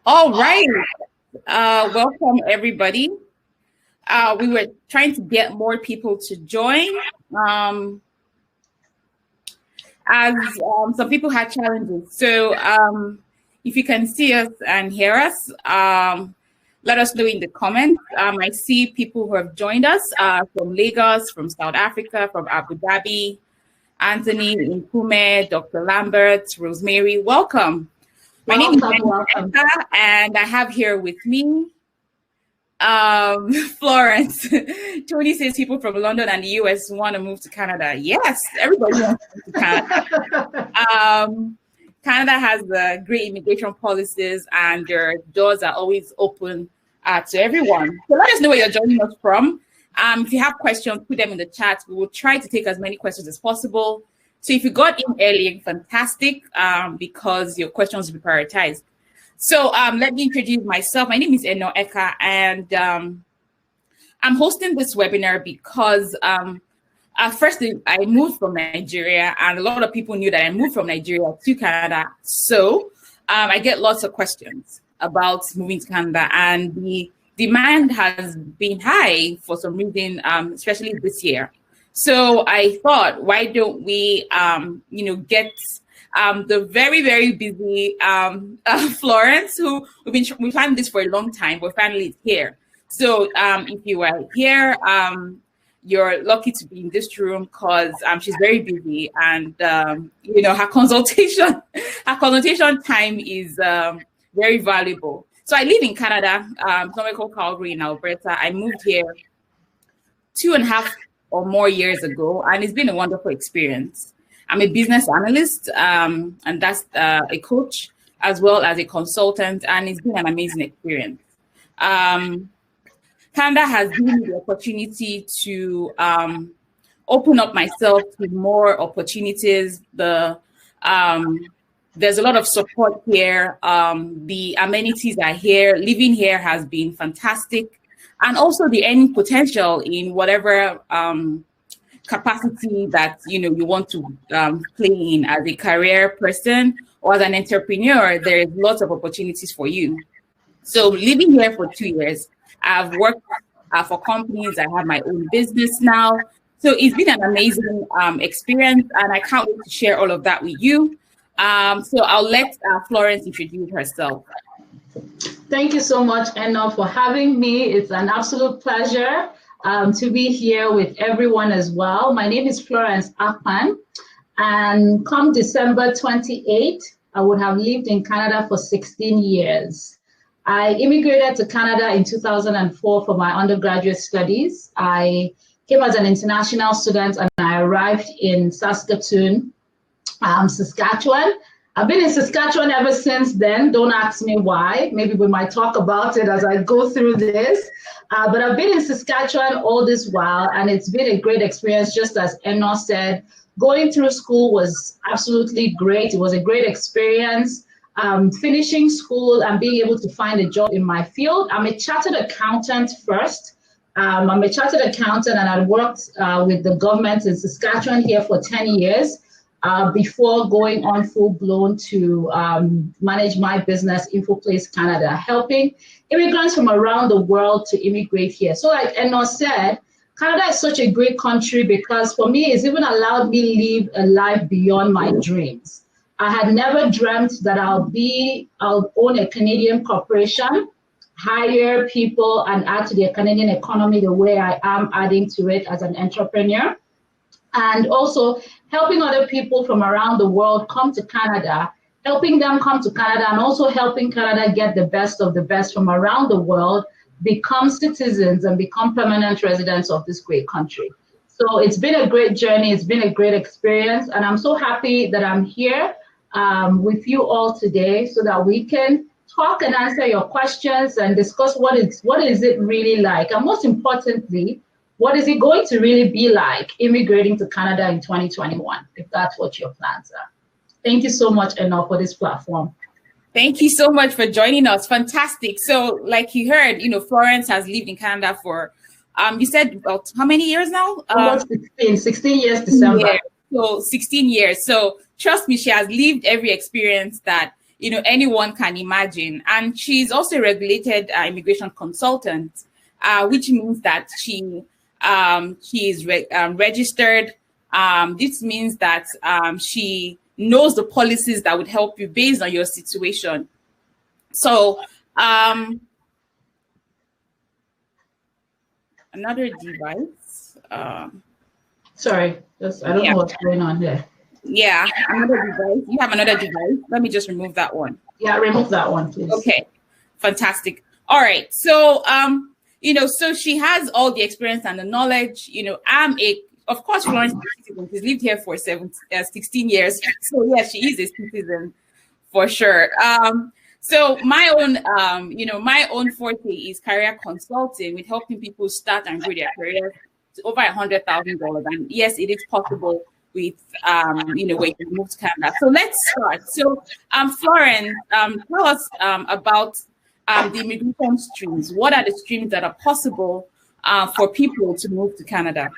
All right. Welcome, everybody. We were trying to get more people to join. As some people had challenges. So if you can see us and hear us, let us know in the comments. I see people who have joined us from Lagos, from South Africa, from Abu Dhabi, Anthony, Nkume, Dr. Lambert, Rosemary. Welcome. My name is Eno Eka, and I have here with me Florence. Tony says people from London and the US want to move to Canada. Yes, everybody wants to move to Canada. Canada has great immigration policies, and their doors are always open to everyone. So let us know where you're joining us from. If you have questions, put them in the chat. We will try to take as many questions as possible. So if you got in early, fantastic, because your questions will be prioritized. So let me introduce myself. My name is Eno Eka, and I'm hosting this webinar because first I moved from Nigeria, and a lot of people knew that I moved from Nigeria to Canada. So I get lots of questions about moving to Canada, and the demand has been high for some reason, especially this year. So I thought, why don't we, get the very, very busy Florence, who we planned this for a long time, but finally it's here. So if you are here, you're lucky to be in this room because she's very busy, and her consultation time is very valuable. So I live in Canada, somewhere called Calgary in Alberta. I moved here 2.5 or more years ago, and it's been a wonderful experience. I'm a business analyst, and that's a coach as well as a consultant, and it's been an amazing experience. Canada has given me the opportunity to open up myself to more opportunities. There's a lot of support here. The amenities are here. Living here has been fantastic. And also the earning potential in whatever capacity that you want to play in as a career person or as an entrepreneur. There's lots of opportunities for you. So living here for 2 years, I've worked for companies. I have my own business now. So it's been an amazing experience, and I can't wait to share all of that with you. So I'll let Florence introduce herself. Thank you so much, Eno, for having me. It's an absolute pleasure to be here with everyone as well. My name is Florence Akpan, and come December 28, I would have lived in Canada for 16 years. I immigrated to Canada in 2004 for my undergraduate studies. I came as an international student, and I arrived in Saskatoon, Saskatchewan. I've been in Saskatchewan ever since then. Don't ask me why. Maybe we might talk about it as I go through this. But I've been in Saskatchewan all this while, and it's been a great experience. Just as Eno said, going through school was absolutely great. It was a great experience. Finishing school and being able to find a job in my field. I'm a chartered accountant first. I'm a chartered accountant, and I worked with the government in Saskatchewan here for 10 years. Before going on full-blown to manage my business, InfoPlace Canada, helping immigrants from around the world to immigrate here. So like Eno said, Canada is such a great country because for me, it's even allowed me to live a life beyond my dreams. I had never dreamt that I'll own a Canadian corporation, hire people, and add to the Canadian economy the way I am adding to it as an entrepreneur. And also helping other people from around the world come to Canada, helping them come to Canada, and also helping Canada get the best of the best from around the world, become citizens and become permanent residents of this great country. So it's been a great journey. It's been a great experience. And I'm so happy that I'm here with you all today so that we can talk and answer your questions and discuss what is it really like. And most importantly, what is it going to really be like immigrating to Canada in 2021, if that's what your plans are? Thank you so much, Eno, for this platform. Thank you so much for joining us. Fantastic. So like you heard, Florence has lived in Canada for, you said about how many years now? Almost 16 years December. So 16 years. So trust me, she has lived every experience that, anyone can imagine. And she's also a regulated immigration consultant, which means that she is registered. This means that she knows the policies that would help you based on your situation. So another device. Sorry, I don't know what's going on there. Yeah, another device. You have another device. Let me just remove that one. Yeah, remove that one, please. Okay, fantastic. All right. So, so she has all the experience and the knowledge. Of course, Florence is a citizen. She's lived here for 16 years. So, yeah, she is a citizen for sure. So my own forte is career consulting, with helping people start and grow their careers to over $100,000. And yes, it is possible with when you move to Canada. So let's start. So Florence, tell us about the immigration streams. What are the streams that are possible for people to move to Canada?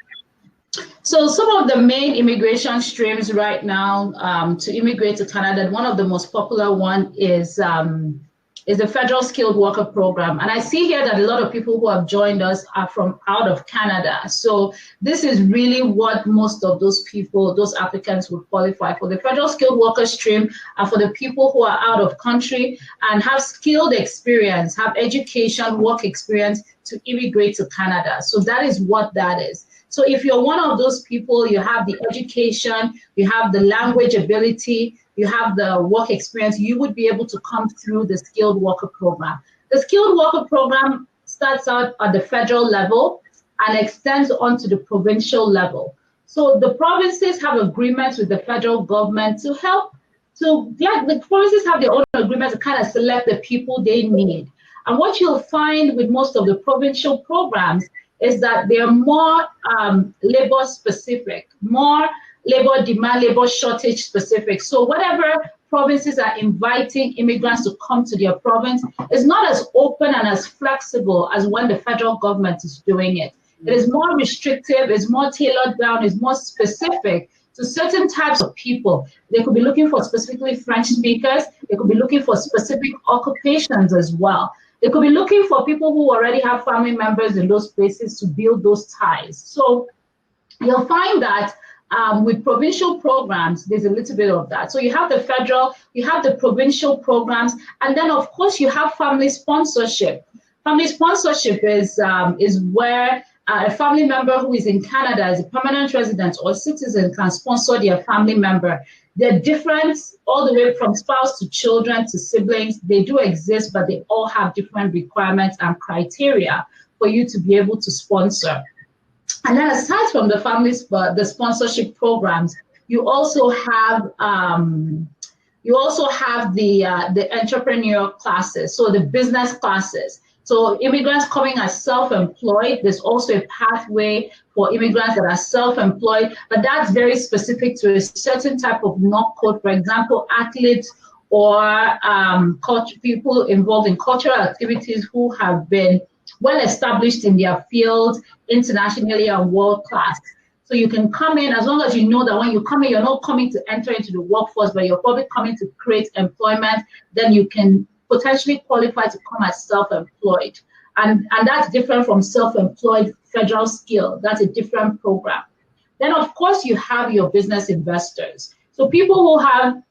So some of the main immigration streams right now to immigrate to Canada, one of the most popular one is the Federal Skilled Worker Program. And I see here that a lot of people who have joined us are from out of Canada. So this is really what most of those people, those applicants would qualify for. The Federal Skilled Worker stream are for the people who are out of country and have skilled experience, have education, work experience to immigrate to Canada. So that is what that is. So if you're one of those people, you have the education, you have the language ability, you have the work experience, you would be able to come through the Skilled Worker Program. The Skilled Worker Program starts out at the federal level and extends onto the provincial level. So the provinces have agreements with the federal government to help the provinces have their own agreement to kind of select the people they need. And what you'll find with most of the provincial programs is that they're more labor specific, more labor demand, labor shortage specific. So whatever provinces are inviting immigrants to come to their province is not as open and as flexible as when the federal government is doing it. It is more restrictive, it's more tailored down, it's more specific to certain types of people. They could be looking for specifically French speakers, they could be looking for specific occupations as well. They could be looking for people who already have family members in those places to build those ties. So you'll find that with provincial programs, there's a little bit of that. So you have the federal, you have the provincial programs, and then of course you have family sponsorship. Family sponsorship is where a family member who is in Canada as a permanent resident or citizen can sponsor their family member. They're different all the way from spouse to children to siblings. They do exist, but they all have different requirements and criteria for you to be able to sponsor. And then aside from the sponsorship programs, you also have the entrepreneur classes, so the business classes. So immigrants coming as self-employed, there's also a pathway for immigrants that are self-employed, but that's very specific to a certain type of NOC, for example, athletes or people involved in cultural activities who have been well established in their field internationally and world class. So you can come in as long as you know that when you come in, you're not coming to enter into the workforce, but you're probably coming to create employment, then you can potentially qualify to come as self-employed. And that's different from self-employed federal skill. That's a different program. Then of course you have your business investors. So people who have,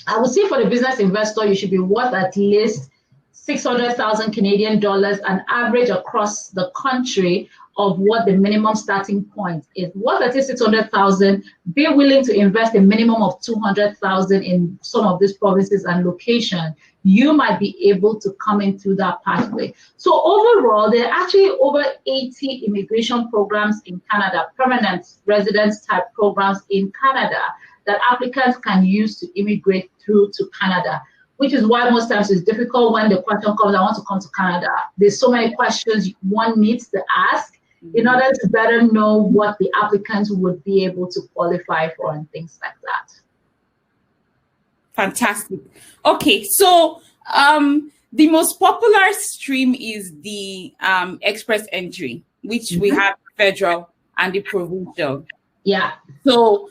I would say for the business investor, you should be worth at least 600,000 Canadian dollars, an average across the country of what the minimum starting point is. What that is 600,000, be willing to invest a minimum of 200,000 in some of these provinces and locations. You might be able to come in through that pathway. So overall, there are actually over 80 immigration programs in Canada, permanent residence type programs in Canada that applicants can use to immigrate through to Canada, which is why most times it's difficult when the question comes, I want to come to Canada. There's so many questions one needs to ask in order to better know what the applicants would be able to qualify for and things like that. Fantastic. Okay, so the most popular stream is the express entry, which we have federal and the provincial. Yeah. So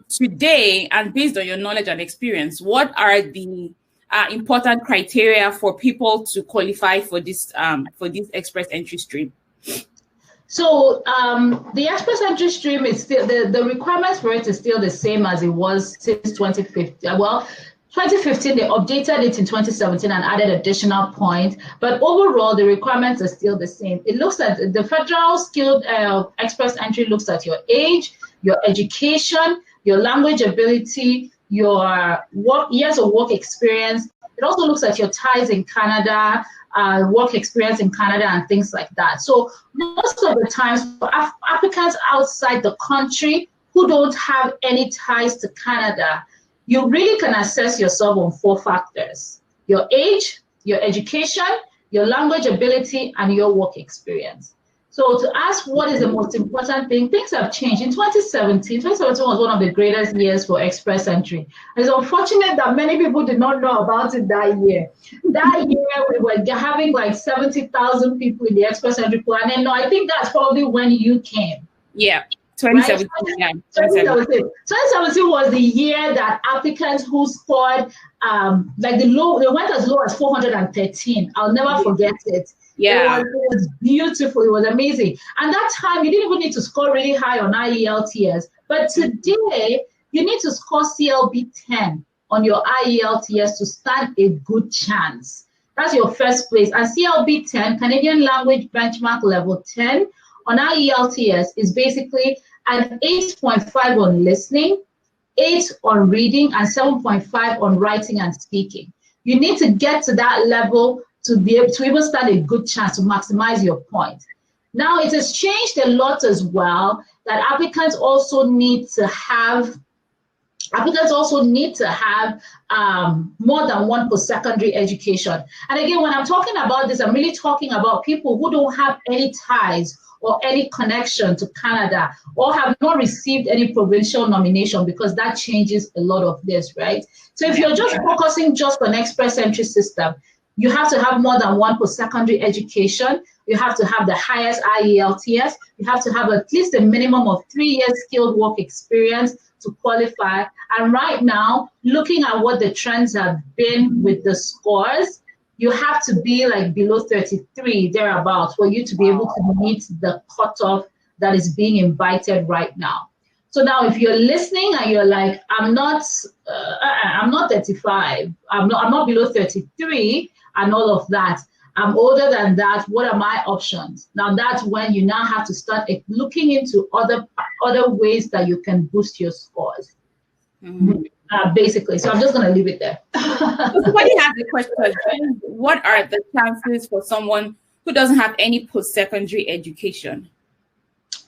today, and based on your knowledge and experience, what are the important criteria for people to qualify for this express entry stream? So the express entry stream is still, the requirements for it is still the same as it was since 2015. Well, 2015, they updated it in 2017 and added additional points. But overall, the requirements are still the same. It looks at the federal skilled express entry looks at your age, your education, your language ability, your years of work experience. It also looks at your ties in Canada, work experience in Canada, and things like that. So most of the times, for applicants outside the country who don't have any ties to Canada, you really can assess yourself on 4 factors: your age, your education, your language ability, and your work experience. So to ask what is the most important thing, things have changed. In 2017 was one of the greatest years for express entry. It's unfortunate that many people did not know about it that year. That year, we were having like 70,000 people in the express entry pool. And then, no, I think that's probably when you came. Yeah. 2017. Right? Yeah, 2017 was the year that applicants who scored they went as low as 413. I'll never forget it. Yeah, it was beautiful. It was amazing. And that time, you didn't even need to score really high on IELTS. But today, you need to score CLB 10 on your IELTS to stand a good chance. That's your first place. And CLB 10, Canadian Language Benchmark Level 10, on IELTS is basically an 8.5 on listening, 8 on reading, and 7.5 on writing and speaking. You need to get to that level to be able to even stand a good chance to maximize your point. Now, it has changed a lot as well, that applicants also need to have more than one post-secondary education. And again, when I'm talking about this, I'm really talking about people who don't have any ties or any connection to Canada, or have not received any provincial nomination, because that changes a lot of this, right? So if you're just focusing just on express entry system, you have to have more than one post-secondary education. You have to have the highest IELTS. You have to have at least a minimum of 3 years skilled work experience to qualify. And right now, looking at what the trends have been with the scores, you have to be like below 33, thereabouts, for you to be able to meet the cutoff that is being invited right now. So now, if you're listening and you're like, I'm not 35, I'm not below 33, and all of that, I'm older than that, what are my options? Now, that's when you now have to start looking into other ways that you can boost your scores. Basically, so I'm just going to leave it there. Somebody has a question. What are the chances for someone who doesn't have any post-secondary education?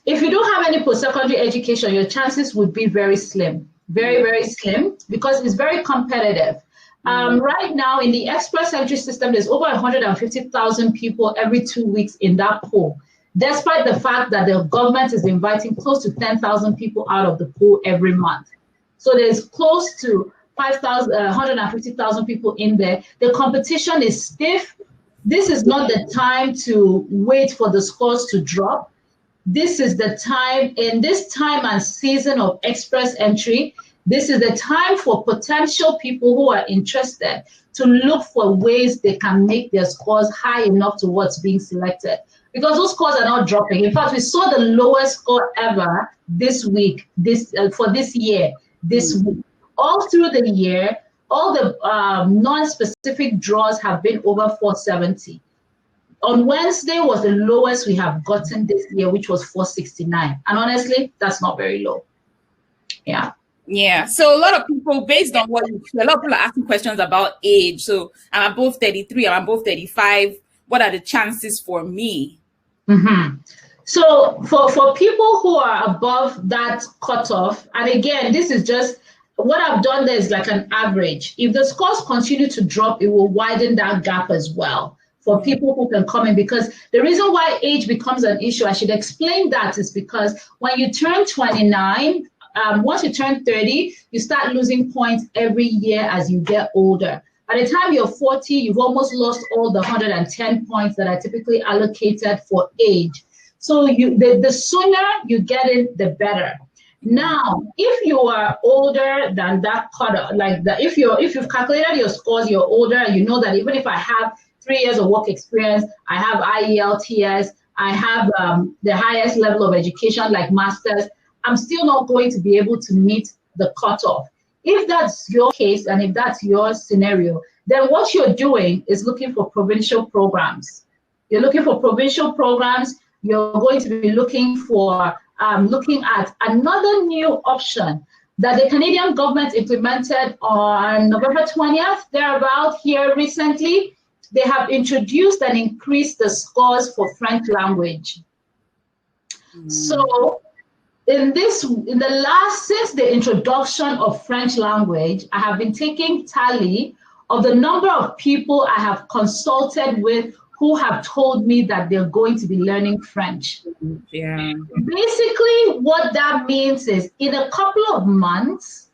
If you don't have any post-secondary education, your chances would be very slim, very, very slim, because it's very competitive. Right now, in the express entry system, there's over 150,000 people every 2 weeks in that pool, despite the fact that the government is inviting close to 10,000 people out of the pool every month. So there's close to 150,000 people in there. The competition is stiff. This is not the time to wait for the scores to drop. This is the time, in this time and season of express entry, this is the time for potential people who are interested to look for ways they can make their scores high enough to what's being selected. Because those scores are not dropping. In fact, we saw the lowest score ever this week, for this year, this week. All through the year, all the non-specific draws have been over 470. On Wednesday was the lowest we have gotten this year, which was 469. And honestly, that's not very low. Yeah. Yeah. So a lot of people, based on what a lot of people are asking questions about age. So I'm above 33, I'm above 35. What are the chances for me? So for people who are above that cutoff, and again, this is just what I've done there is like an average. If the scores continue to drop, it will widen that gap as well for people who can come in, because the reason why age becomes an issue, I should explain that, is because when you turn 29, once you turn 30, you start losing points every year as you get older. By the time you're 40, you've almost lost all the 110 points that are typically allocated for age. So the sooner you get it, the better. Now, if you are older than that cutoff, if you've calculated your scores, you're older, and you know that even if I have 3 years of work experience, I have IELTS, I have the highest level of education like masters, I'm still not going to be able to meet the cutoff. If that's your case and if that's your scenario, then what you're doing is looking for provincial programs. You're looking for provincial programs. You're going to be looking at another new option that the Canadian government implemented on November 20th. They're about here recently. They have introduced and increased the scores for French language. So since the introduction of French language, I have been taking tally of the number of people I have consulted with who have told me that they're going to be learning French. Yeah. Basically, what that means is in a couple of months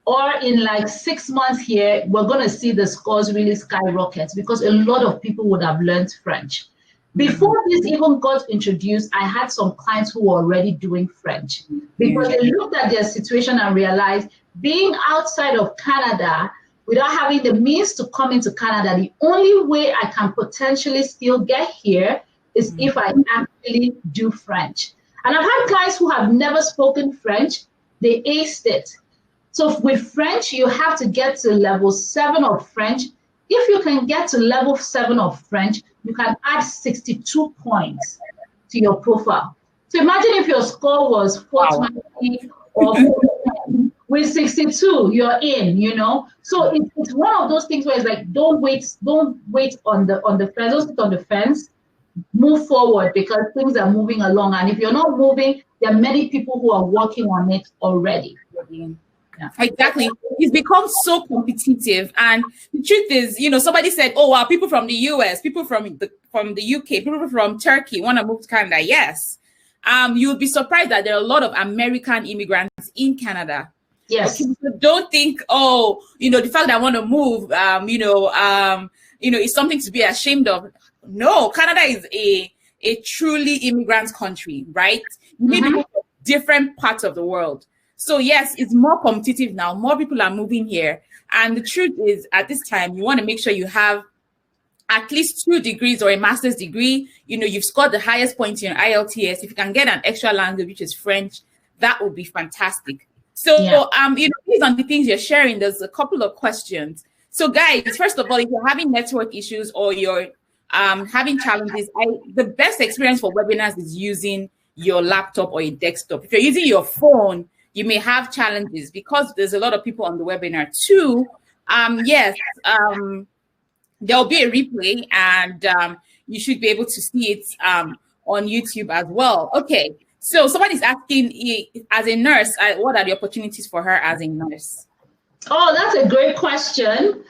or in like 6 months here, we're going to see the scores really skyrocket because a lot of people would have learned French. Before this even got introduced, I had some clients who were already doing French because they looked at their situation and realized being outside of Canada, without having the means to come into Canada, the only way I can potentially still get here is if I actually do French. And I've had clients who have never spoken French, they aced it. So with French, you have to get to level 7 of French. If you can get to level 7 of French, you can add 62 points to your profile. So imagine if your score was 420 or 410. With 62, you're in, you know. So it's one of those things where it's like, don't wait on the fence, don't sit on the fence, move forward because things are moving along. And if you're not moving, there are many people who are working on it already. Yeah. Exactly. It's become so competitive. And the truth is, you know, somebody said, oh, wow, people from the US, people from the UK, people from Turkey want to move to Canada. Yes. You'll be surprised that there are a lot of American immigrants in Canada. Yes. Okay, so don't think, oh, you know, the fact that I want to move, is something to be ashamed of. No, Canada is a truly immigrant country, right? Maybe from different parts of the world. So yes, it's more competitive now. More people are moving here. And the truth is, at this time, you want to make sure you have at least 2 degrees or a master's degree. You know, you've scored the highest points in your IELTS. If you can get an extra language, which is French, that would be fantastic. So, based on the things you're sharing, there's a couple of questions. So guys, first of all, if you're having network issues or you're having challenges, the best experience for webinars is using your laptop or your desktop. If you're using your phone, you may have challenges because there's a lot of people on the webinar too. There'll be a replay and you should be able to see it on YouTube as well. Okay. So somebody's asking, as a nurse, what are the opportunities for her as a nurse? Oh, that's a great question.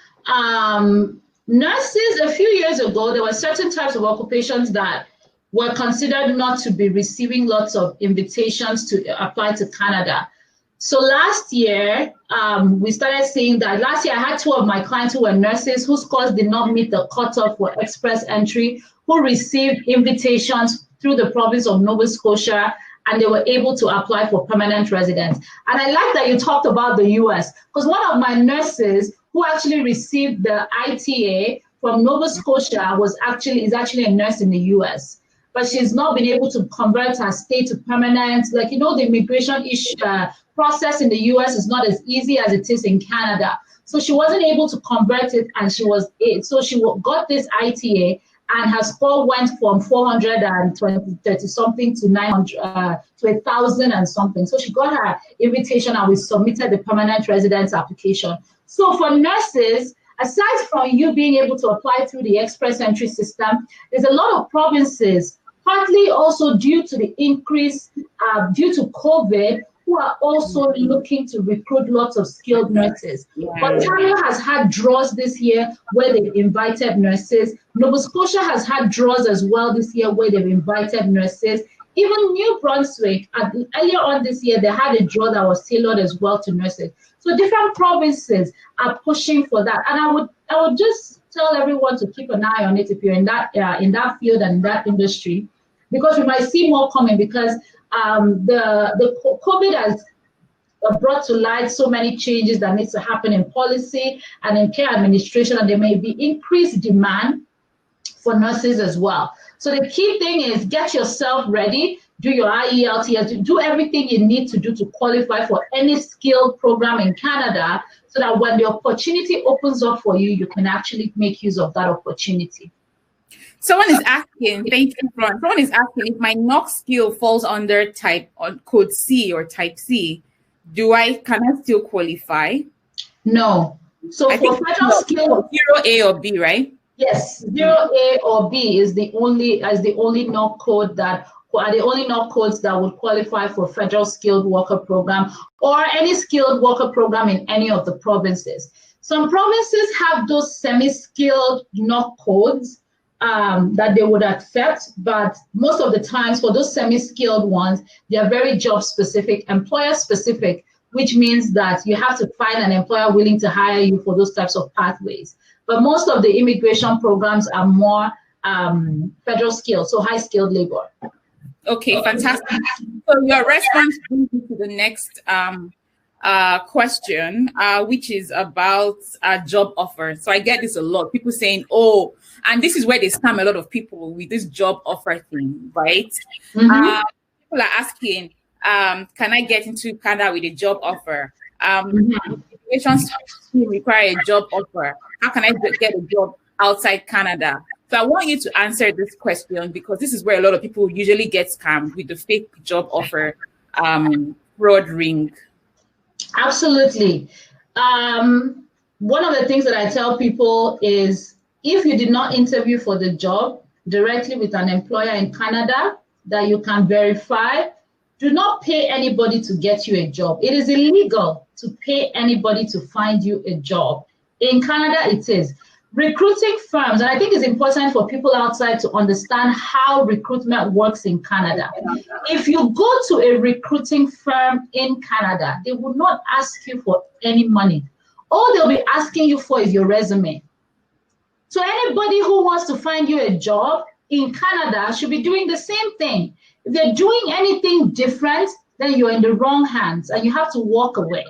Nurses, a few years ago, there were certain types of occupations that were considered not to be receiving lots of invitations to apply to Canada. So last year, we started seeing that. Last year, I had 2 of my clients who were nurses whose scores did not meet the cutoff for express entry, who received invitations through the province of Nova Scotia, and they were able to apply for permanent residence. And I like that you talked about the US, because one of my nurses who actually received the ITA from Nova Scotia is actually a nurse in the US. But she's not been able to convert her stay to permanent. Like, you know, the immigration process in the US is not as easy as it is in Canada. So she wasn't able to convert it, and she got this ITA, and her score went from 430 something to 900 to 1,000 and something. So she got her invitation, and we submitted the permanent residence application. So for nurses, aside from you being able to apply through the express entry system, there's a lot of provinces, partly also due to the increase due to COVID, who are also looking to recruit lots of skilled nurses. Ontario has had draws this year where they've invited nurses. Nova Scotia has had draws as well this year where they've invited nurses. Even New Brunswick, earlier on this year, they had a draw that was tailored as well to nurses. So different provinces are pushing for that. And I would just tell everyone to keep an eye on it if you're in that field and in that industry, because we might see more coming, because the COVID has brought to light so many changes that needs to happen in policy and in care administration, and there may be increased demand for nurses as well. So the key thing is get yourself ready, do your IELTS, do everything you need to do to qualify for any skilled program in Canada, so that when the opportunity opens up for you, you can actually make use of that opportunity. Someone is asking, thank you, Florence. Someone is asking if my NOC skill falls under code C or type C, can I still qualify? No. So for federal skill, 0A or B, right? Yes, 0A or B is the only NOC code that are the only NOC codes that would qualify for federal skilled worker program or any skilled worker program in any of the provinces. Some provinces have those semi-skilled NOC codes that they would accept, but most of the times for those semi-skilled ones, they are very job specific, employer specific, which means that you have to find an employer willing to hire you for those types of pathways. But most of the immigration programs are more federal skilled, so high skilled labor. Okay, fantastic. So your response brings me to the next question, which is about a job offer. So I get this a lot. People saying, oh, and this is where they scam a lot of people with this job offer thing, right? Mm-hmm. People are asking, can I get into Canada with a job offer? Immigration require a job offer. How can I get a job outside Canada? So I want you to answer this question, because this is where a lot of people usually get scammed with the fake job offer fraud ring. Absolutely. One of the things that I tell people is, if you did not interview for the job directly with an employer in Canada that you can verify, do not pay anybody to get you a job. It is illegal to pay anybody to find you a job. In Canada, it is. Recruiting firms, and I think it's important for people outside to understand how recruitment works in Canada. If you go to a recruiting firm in Canada, they will not ask you for any money. All they'll be asking you for is your resume. So anybody who wants to find you a job in Canada should be doing the same thing. If they're doing anything different, then you're in the wrong hands and you have to walk away.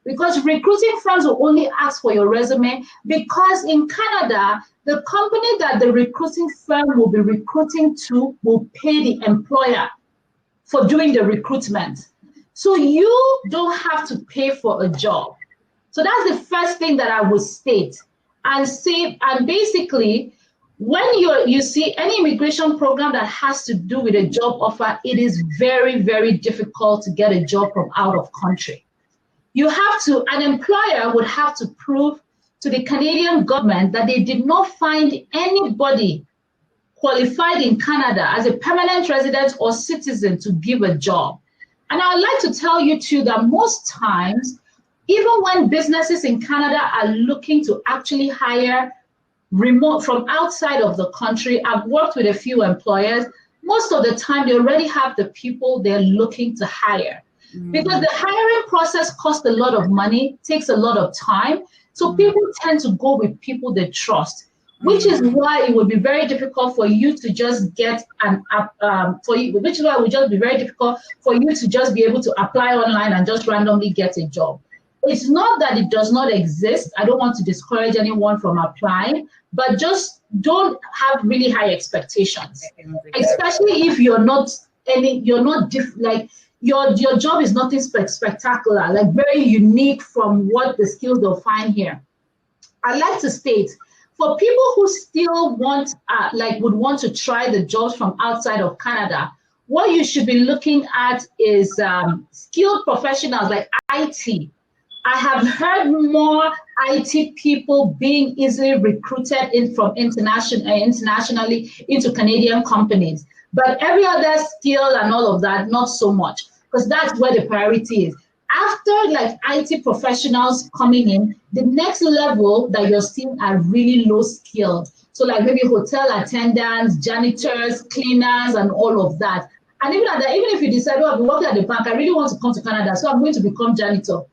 Because recruiting firms will only ask for your resume, because in Canada, the company that the recruiting firm will be recruiting to will pay the employer for doing the recruitment. So you don't have to pay for a job. So that's the first thing that I would state and say. And basically, when you see any immigration program that has to do with a job offer, it is very, very difficult to get a job from out of country. An employer would have to prove to the Canadian government that they did not find anybody qualified in Canada as a permanent resident or citizen to give a job. And I would like to tell you too that most times, even when businesses in Canada are looking to actually hire remote from outside of the country, I've worked with a few employers, most of the time they already have the people they're looking to hire. Because the hiring process costs a lot of money, takes a lot of time. So people tend to go with people they trust, which is why it would be very difficult for you to just get which is why it would just be very difficult for you to just be able to apply online and just randomly get a job. It's not that it does not exist. I don't want to discourage anyone from applying, but just don't have really high expectations, especially if your job is nothing spectacular, like very unique from what the skills they'll find here. I like to state, for people who still would want to try the jobs from outside of Canada, what you should be looking at is skilled professionals like IT. I have heard more IT people being easily recruited internationally into Canadian companies. But every other skill and all of that, not so much, because that's where the priority is. After IT professionals coming in, the next level that you're seeing are really low skilled. So maybe hotel attendants, janitors, cleaners, and all of that. And even at that, even if you decide, I've been working at the bank, I really want to come to Canada, so I'm going to become janitor.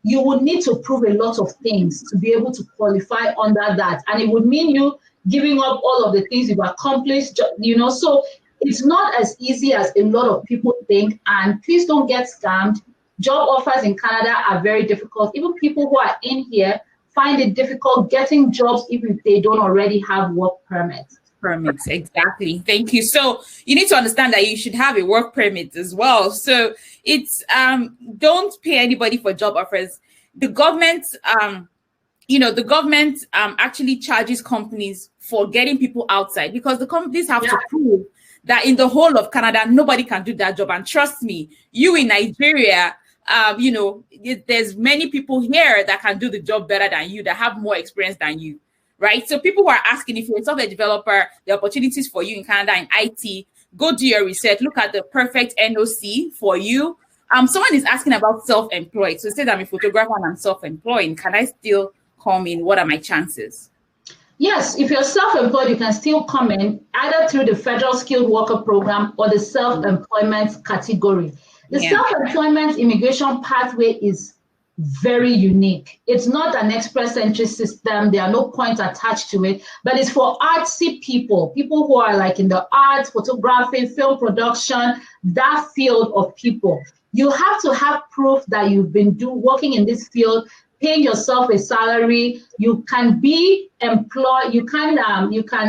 You will need to prove a lot of things to be able to qualify under that. And it would mean you giving up all of the things you've accomplished, so it's not as easy as a lot of people think. And please don't get scammed. job offers in Canada are very difficult. Even people who are in here find it difficult getting jobs even if they don't already have work permits. Permits, exactly. Thank you. So you need to understand that you should have a work permit as well. So it's don't pay anybody for job offers. The government the government actually charges companies for getting people outside, because the companies have to prove that in the whole of Canada, nobody can do that job. And trust me, you in Nigeria, there's many people here that can do the job better than you, that have more experience than you, right? So people who are asking, if you're a software developer, the opportunities for you in Canada in IT, go do your research, look at the perfect NOC for you. Someone is asking about self-employed. So say that I'm a photographer and I'm self-employed. Can I still come in? What are my chances? Yes, if you're self-employed, you can still come in either through the Federal Skilled Worker Program or the self-employment category. The self-employment immigration pathway is very unique. It's not an express entry system. There are no points attached to it, but it's for artsy people who are like in the arts, photography, film production, that field of people. You have to have proof that you've been working in this field, paying yourself a salary. You can be employed. You can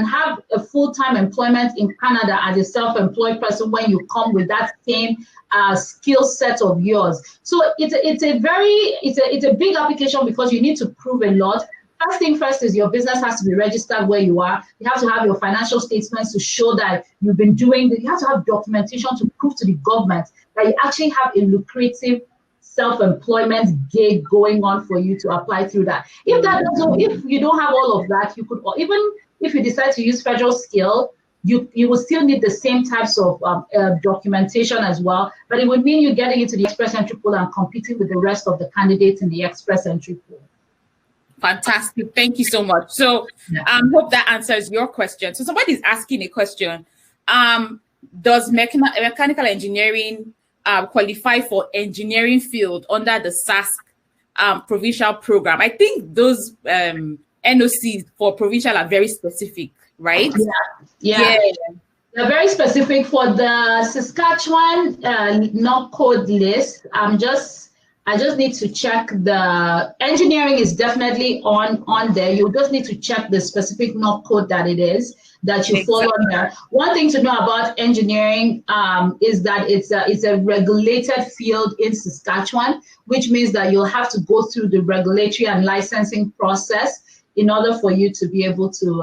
have a full-time employment in Canada as a self-employed person when you come with that same skill set of yours. So it's a big application because you need to prove a lot. First thing first is your business has to be registered where you are. You have to have your financial statements to show that you've been doing. You have to have documentation to prove to the government that you actually have a lucrative self-employment gig going on for you to apply through that. If you don't have all of that, you could, or even if you decide to use federal skill, you will still need the same types of documentation as well, but it would mean you're getting into the express entry pool and competing with the rest of the candidates in the express entry pool. Fantastic. Thank you so much. So hope that answers your question. So somebody's asking a question. Does mechanical engineering qualify for engineering field under the SASC provincial program? I think those NOCs for provincial are very specific, right? Yeah. They're very specific. For the Saskatchewan NOC code list, I just need to check. The engineering is definitely on there. You just need to check the specific NOC code that it is that you follow under. One thing to know about engineering is that it's a regulated field in Saskatchewan, which means that you'll have to go through the regulatory and licensing process in order for you to be able to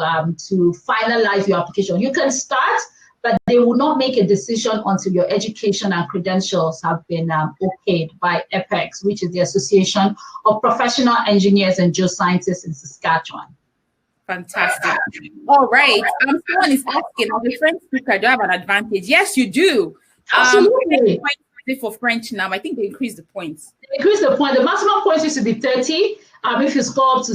finalize your application. You can start, but they will not make a decision until your education and credentials have been okayed by APEX, which is the Association of Professional Engineers and Geoscientists in Saskatchewan. Fantastic. All right. Someone is asking, as a French speaker, do you have an advantage? Yes, you do. Absolutely. For French now, I think they increased the points. They increased the point. The maximum points used to be 30 if you score up to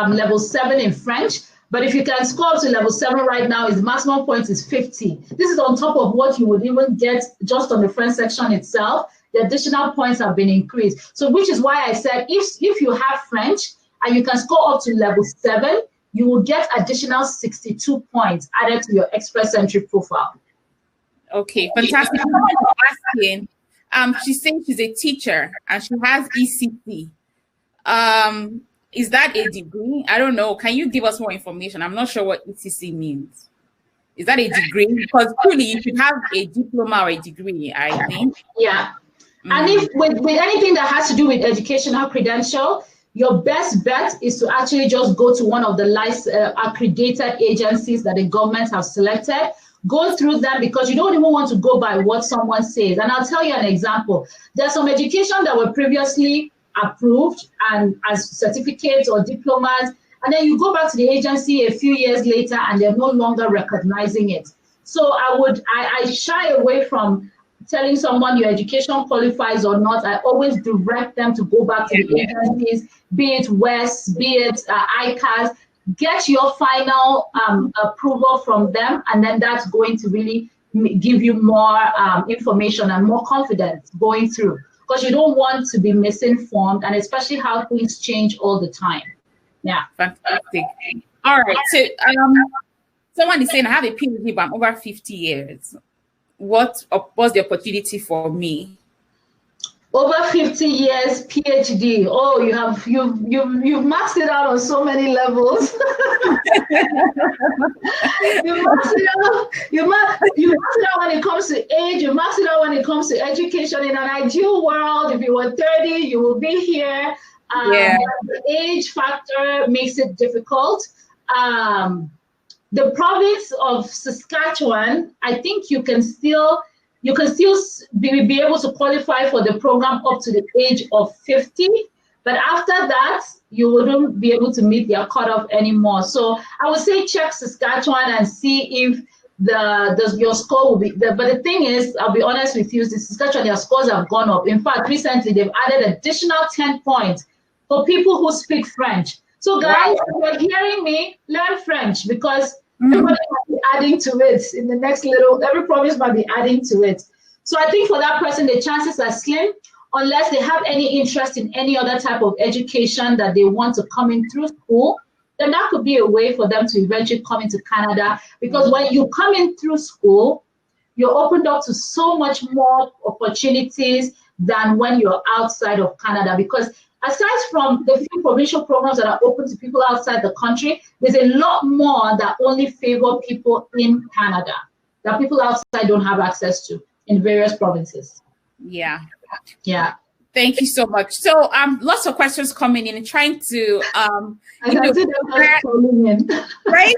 level 7 in French. But if you can score up to level 7 right now, the maximum point is 50. This is on top of what you would even get just on the French section itself. The additional points have been increased. So which is why I said if you have French and you can score up to level 7, you will get additional 62 points added to your express entry profile. Okay, fantastic. Someone is asking, she's saying she's a teacher and she has ECC. Is that a degree? I don't know. Can you give us more information? I'm not sure what ECC means. Is that a degree? Because truly you should have a diploma or a degree, I think. Yeah. And if with anything that has to do with educational credential, your best bet is to actually just go to one of the accredited agencies that the government have selected. Go through them because you don't even want to go by what someone says. And I'll tell you an example. There's some education that were previously approved and as certificates or diplomas, and then you go back to the agency a few years later and they're no longer recognizing it. So I shy away from telling someone your education qualifies or not. I always direct them to go back to the agencies, be it WES, be it ICAS, get your final approval from them, and then that's going to really give you more information and more confidence going through. Because you don't want to be misinformed, and especially how things change all the time. Yeah. Fantastic. All right. So someone is saying, I have a PhD, but I'm over 50 years. What's the opportunity for me? Over 50 years PhD. Oh, you've maxed it out on so many levels. You max it out. You max it out when it comes to age. You max it out when it comes to education. In an ideal world, if you were 30, you will be here. The age factor makes it difficult. The province of Saskatchewan, I think you can still be able to qualify for the program up to the age of 50. But after that, you wouldn't be able to meet their cutoff anymore. So I would say check Saskatchewan and see if your score will be there. But the thing is, I'll be honest with you, Saskatchewan, their scores have gone up. In fact, recently they've added additional 10 points for people who speak French. So guys, if you're hearing me, learn French, because everybody might be adding to it in the next every province might be adding to it. So I think for that person, the chances are slim, unless they have any interest in any other type of education that they want to come in through school, then that could be a way for them to eventually come into Canada. Because when you come in through school, you're opened up to so much more opportunities than when you're outside of Canada. Because aside from the few provincial programs that are open to people outside the country, there's a lot more that only favor people in Canada, that people outside don't have access to in various provinces. Yeah. Thank you so much. So lots of questions coming in and trying to right?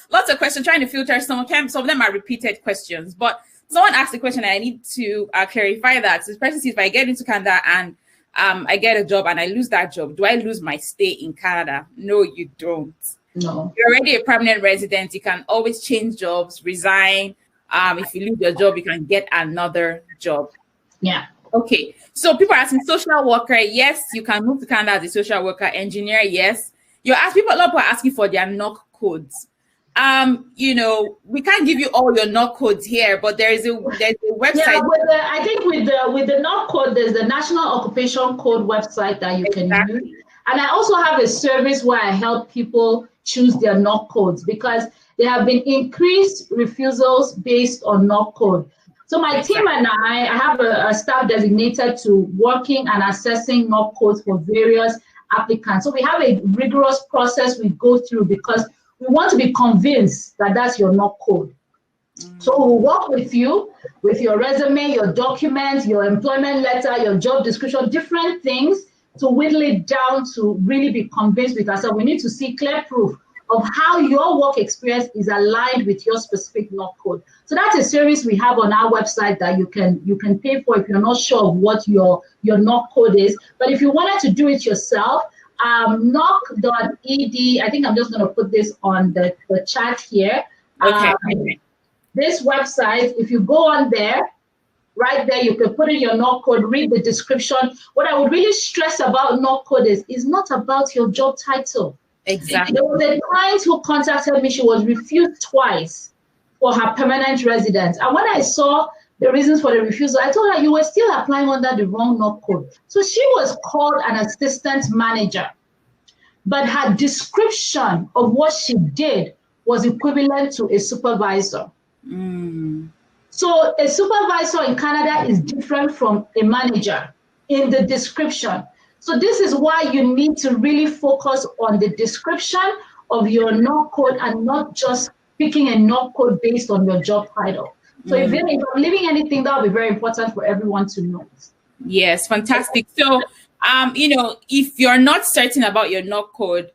Lots of questions, trying to filter. Some of them are repeated questions, but someone asked the question and I need to clarify that. So this person says, if I get into Canada and I get a job and I lose that job, do I lose my stay in Canada? No, you don't. No. You're already a permanent resident. You can always change jobs, resign. If you lose your job, you can get another job. Yeah. Okay. So people are asking, social worker, yes, you can move to Canada as a social worker. Engineer, yes. A lot of people are asking for their NOC codes. We can't give you all your NOC codes here, but there's a website. Yeah, I think with the NOC code, there's the National Occupation Code website that you can use. And I also have a service where I help people choose their NOC codes, because there have been increased refusals based on NOC code. So my team and I have a staff designated to working and assessing NOC codes for various applicants. So we have a rigorous process we go through, because we want to be convinced that that's your NOC code. So we'll work with you, with your resume, your documents, your employment letter, your job description, different things, to whittle it down to really be convinced with ourselves. We need to see clear proof of how your work experience is aligned with your specific NOC code. So that's a service we have on our website that you can pay for if you're not sure of what your NOC code is. But if you wanted to do it yourself, NOC.ed, I think I'm just going to put this on the chat here. Okay. This website, if you go on there, right there, you can put in your NOC code, read the description. What I would really stress about NOC code is not about your job title. Exactly. There was a client who contacted me. She was refused twice for her permanent residence. And when I saw the reasons for the refusal, I told her, you were still applying under the wrong NOC code. So she was called an assistant manager, but her description of what she did was equivalent to a supervisor. So a supervisor in Canada is different from a manager in the description. So this is why you need to really focus on the description of your NOC code and not just picking a NOC code based on your job title. So if you're leaving anything, that will be very important for everyone to know. Yes, fantastic. So, if you're not certain about your NOC code,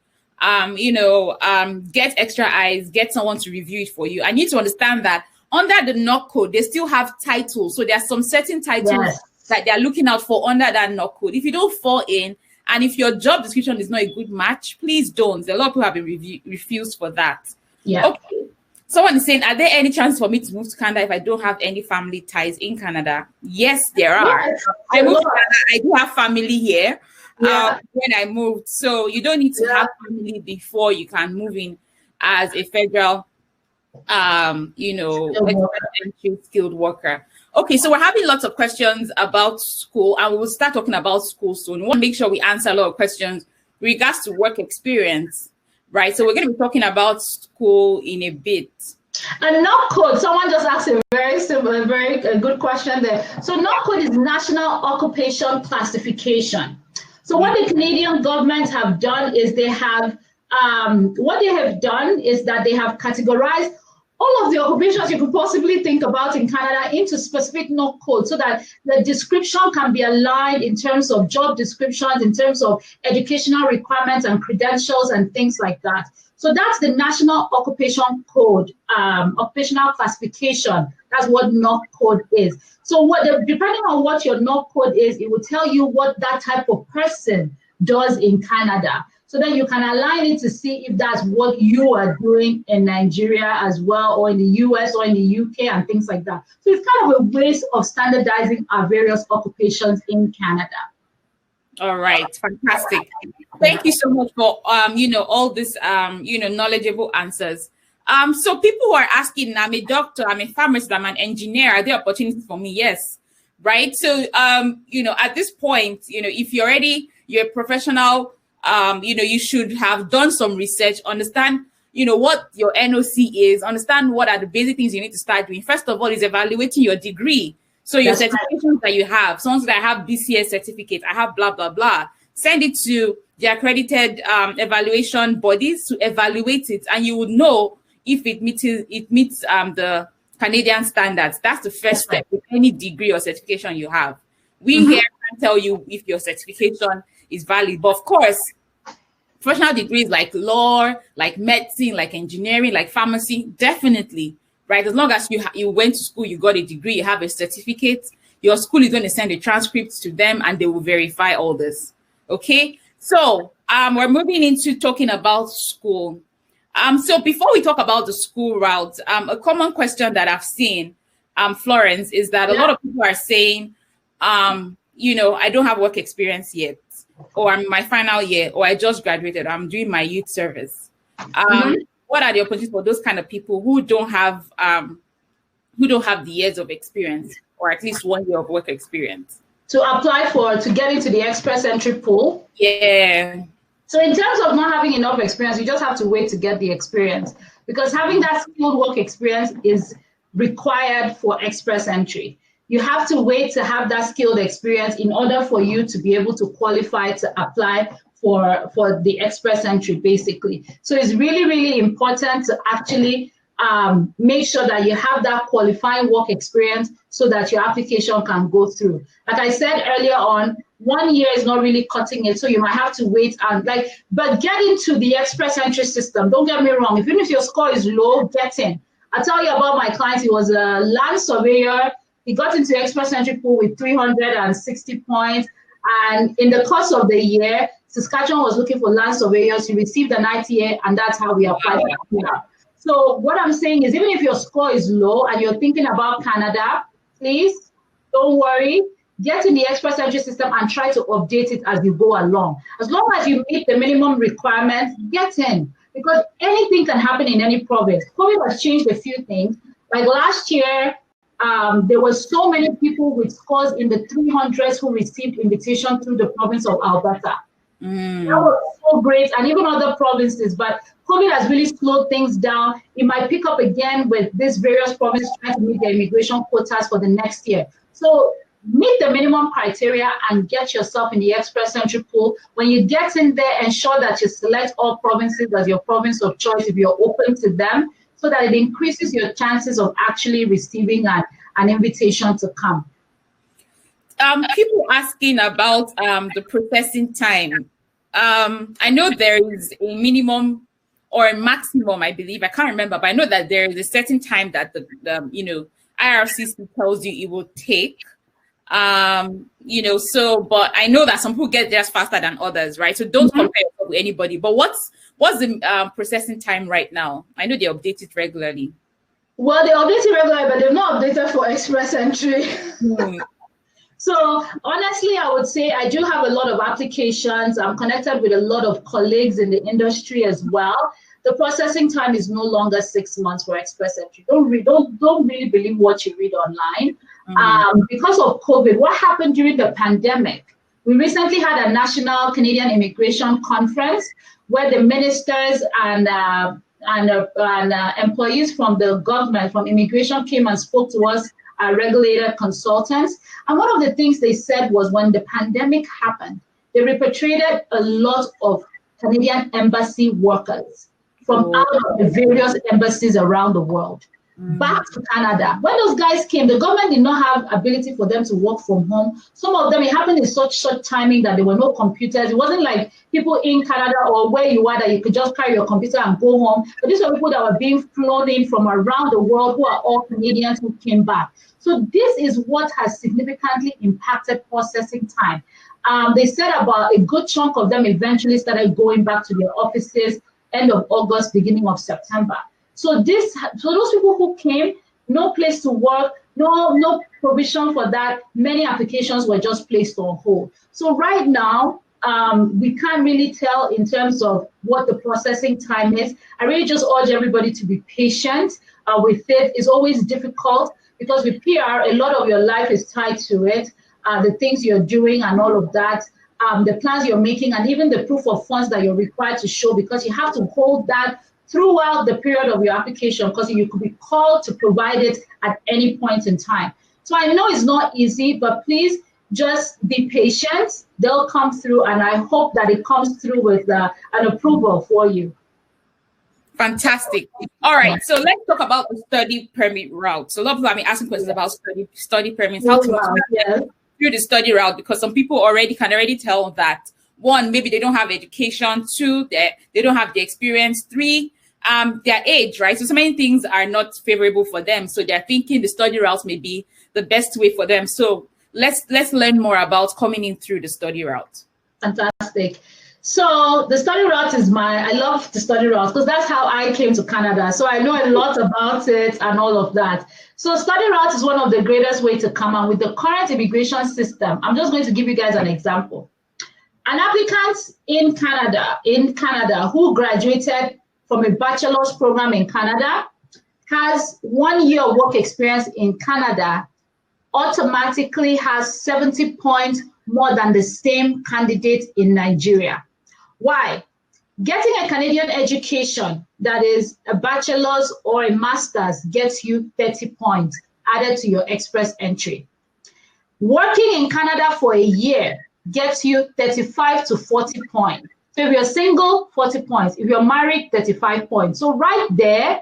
get extra eyes, get someone to review it for you. I need to understand that under the NOC code, they still have titles. So there are some certain titles that they're looking out for under that NOC code. If you don't fall in, and if your job description is not a good match, please don't. A lot of people have been refused for that. Yeah. Okay. Someone is saying, are there any chance for me to move to Canada if I don't have any family ties in Canada? Yes, there are. Yes, I moved to Canada. I do have family here when I moved. So you don't need to have family before you can move in as a federal, skilled worker. Okay, so we're having lots of questions about school, and we will start talking about school soon. We want to make sure we answer a lot of questions with regards to work experience, right? So we're going to be talking about school in a bit. And NOC code, someone just asked a very simple, a good question there. So NOC code is National Occupation Classification. So what the Canadian government have done is they have, that they have categorized all of the occupations you could possibly think about in Canada into specific NOC code so that the description can be aligned in terms of job descriptions, in terms of educational requirements and credentials and things like that. So that's the National Occupation Code, occupational classification. That's what NOC code is. So depending on what your NOC code is, it will tell you what that type of person does in Canada. So then you can align it to see if that's what you are doing in Nigeria as well, or in the US or in the UK and things like that. So it's kind of a way of standardizing our various occupations in Canada. All right, fantastic. Thank you so much for all this knowledgeable answers. So people who are asking, I'm a doctor, I'm a pharmacist, I'm an engineer, are there opportunities for me? Yes, right. So at this point, if you're a professional, you should have done some research, understand what your NOC is, understand what are the basic things you need to start doing. First of all, is evaluating your degree. So your certifications that you have, someone that I have BCS certificate, I have blah, blah, blah. Send it to the accredited evaluation bodies to evaluate it, and you would know if it meets the Canadian standards. That's the first step with any degree or certification you have. We here can tell you if your certification is valid. But of course, professional degrees like law, like medicine, like engineering, like pharmacy, definitely. Right, as long as you went to school, you got a degree, you have a certificate, your school is going to send a transcript to them and they will verify all this. Okay, so we're moving into talking about school. So before we talk about the school route, a common question that I've seen, Florence, is that a lot of people are saying, I don't have work experience yet, or I'm in my final year, or I just graduated, I'm doing my youth service. What are the opportunities for those kind of people who don't have the years of experience, or at least 1 year of work experience, to apply to get into the express entry pool? Yeah. So in terms of not having enough experience, you just have to wait to get the experience, because having that skilled work experience is required for express entry. You have to wait to have that skilled experience in order for you to be able to qualify to apply for the express entry, basically. So it's really, really important to actually make sure that you have that qualifying work experience so that your application can go through. Like I said earlier on, 1 year is not really cutting it, so you might have to wait but get into the express entry system. Don't get me wrong, even if your score is low, get in. I'll tell you about my client. He was a land surveyor. He got into the express entry pool with 360 points. And in the course of the year, Saskatchewan was looking for land surveyors. He received an ITA, and that's how we applied for Canada. So what I'm saying is, even if your score is low and you're thinking about Canada, please don't worry. Get in the express entry system and try to update it as you go along. As long as you meet the minimum requirements, get in, because anything can happen in any province. COVID has changed a few things. Like last year, there were so many people with scores in the 300s who received invitation through the province of Alberta. That was so great, and even other provinces, but COVID has really slowed things down. It might pick up again with these various provinces trying to meet their immigration quotas for the next year. So meet the minimum criteria and get yourself in the express entry pool. When you get in there, ensure that you select all provinces as your province of choice if you're open to them, so that it increases your chances of actually receiving an invitation to come. People asking about the processing time. I know there is a minimum or a maximum, I believe. I can't remember, but I know that there is a certain time that the IRCC tells you it will take. But I know that some people get there faster than others, right? So don't compare yourself with anybody. But what's the processing time right now? I know they update it regularly. Well, they update it regularly, but they've not updated for express entry. So honestly, I would say I do have a lot of applications. I'm connected with a lot of colleagues in the industry as well. The processing time is no longer 6 months for express entry. Don't really believe what you read online. Because of COVID, what happened during the pandemic? We recently had a national Canadian immigration conference where the ministers and employees from the government, from immigration, came and spoke to us, regulator consultants. And one of the things they said was when the pandemic happened, they repatriated a lot of Canadian embassy workers from out of the various embassies around the world back to Canada. When those guys came, the government did not have ability for them to work from home. Some of them, it happened in such short timing that there were no computers. It wasn't like people in Canada or where you are that you could just carry your computer and go home. But these are people that were being flown in from around the world who are all Canadians who came back. So this is what has significantly impacted processing time. They said about a good chunk of them eventually started going back to their offices end of August, beginning of September. So those people who came, no place to work, no provision for that. Many applications were just placed on hold. So right now, we can't really tell in terms of what the processing time is. I really just urge everybody to be patient with it. It's always difficult because with PR, a lot of your life is tied to it. The things you're doing and all of that, the plans you're making, and even the proof of funds that you're required to show, because you have to hold that throughout the period of your application, because you could be called to provide it at any point in time. So I know it's not easy, but please just be patient. They'll come through, and I hope that it comes through with an approval for you. Fantastic. All right, so let's talk about the study permit route. So a lot of people have been asking questions about study permits, how to through the study route, because some people can already tell that, one, maybe they don't have education, two, they don't have the experience, three, their age, right? So many things are not favorable for them. So they're thinking the study route may be the best way for them. So let's learn more about coming in through the study route. Fantastic. So the study route is I love the study route because that's how I came to Canada. So I know a lot about it and all of that. So study route is one of the greatest ways to come out with the current immigration system. I'm just going to give you guys an example. An applicant in Canada who graduated from a bachelor's program in Canada has 1 year work experience in Canada, automatically has 70 points more than the same candidate in Nigeria. Why? Getting a Canadian education that is a bachelor's or a master's gets you 30 points added to your express entry. Working in Canada for a year gets you 35 to 40 points. So if you're single, 40 points. If you're married, 35 points. So right there,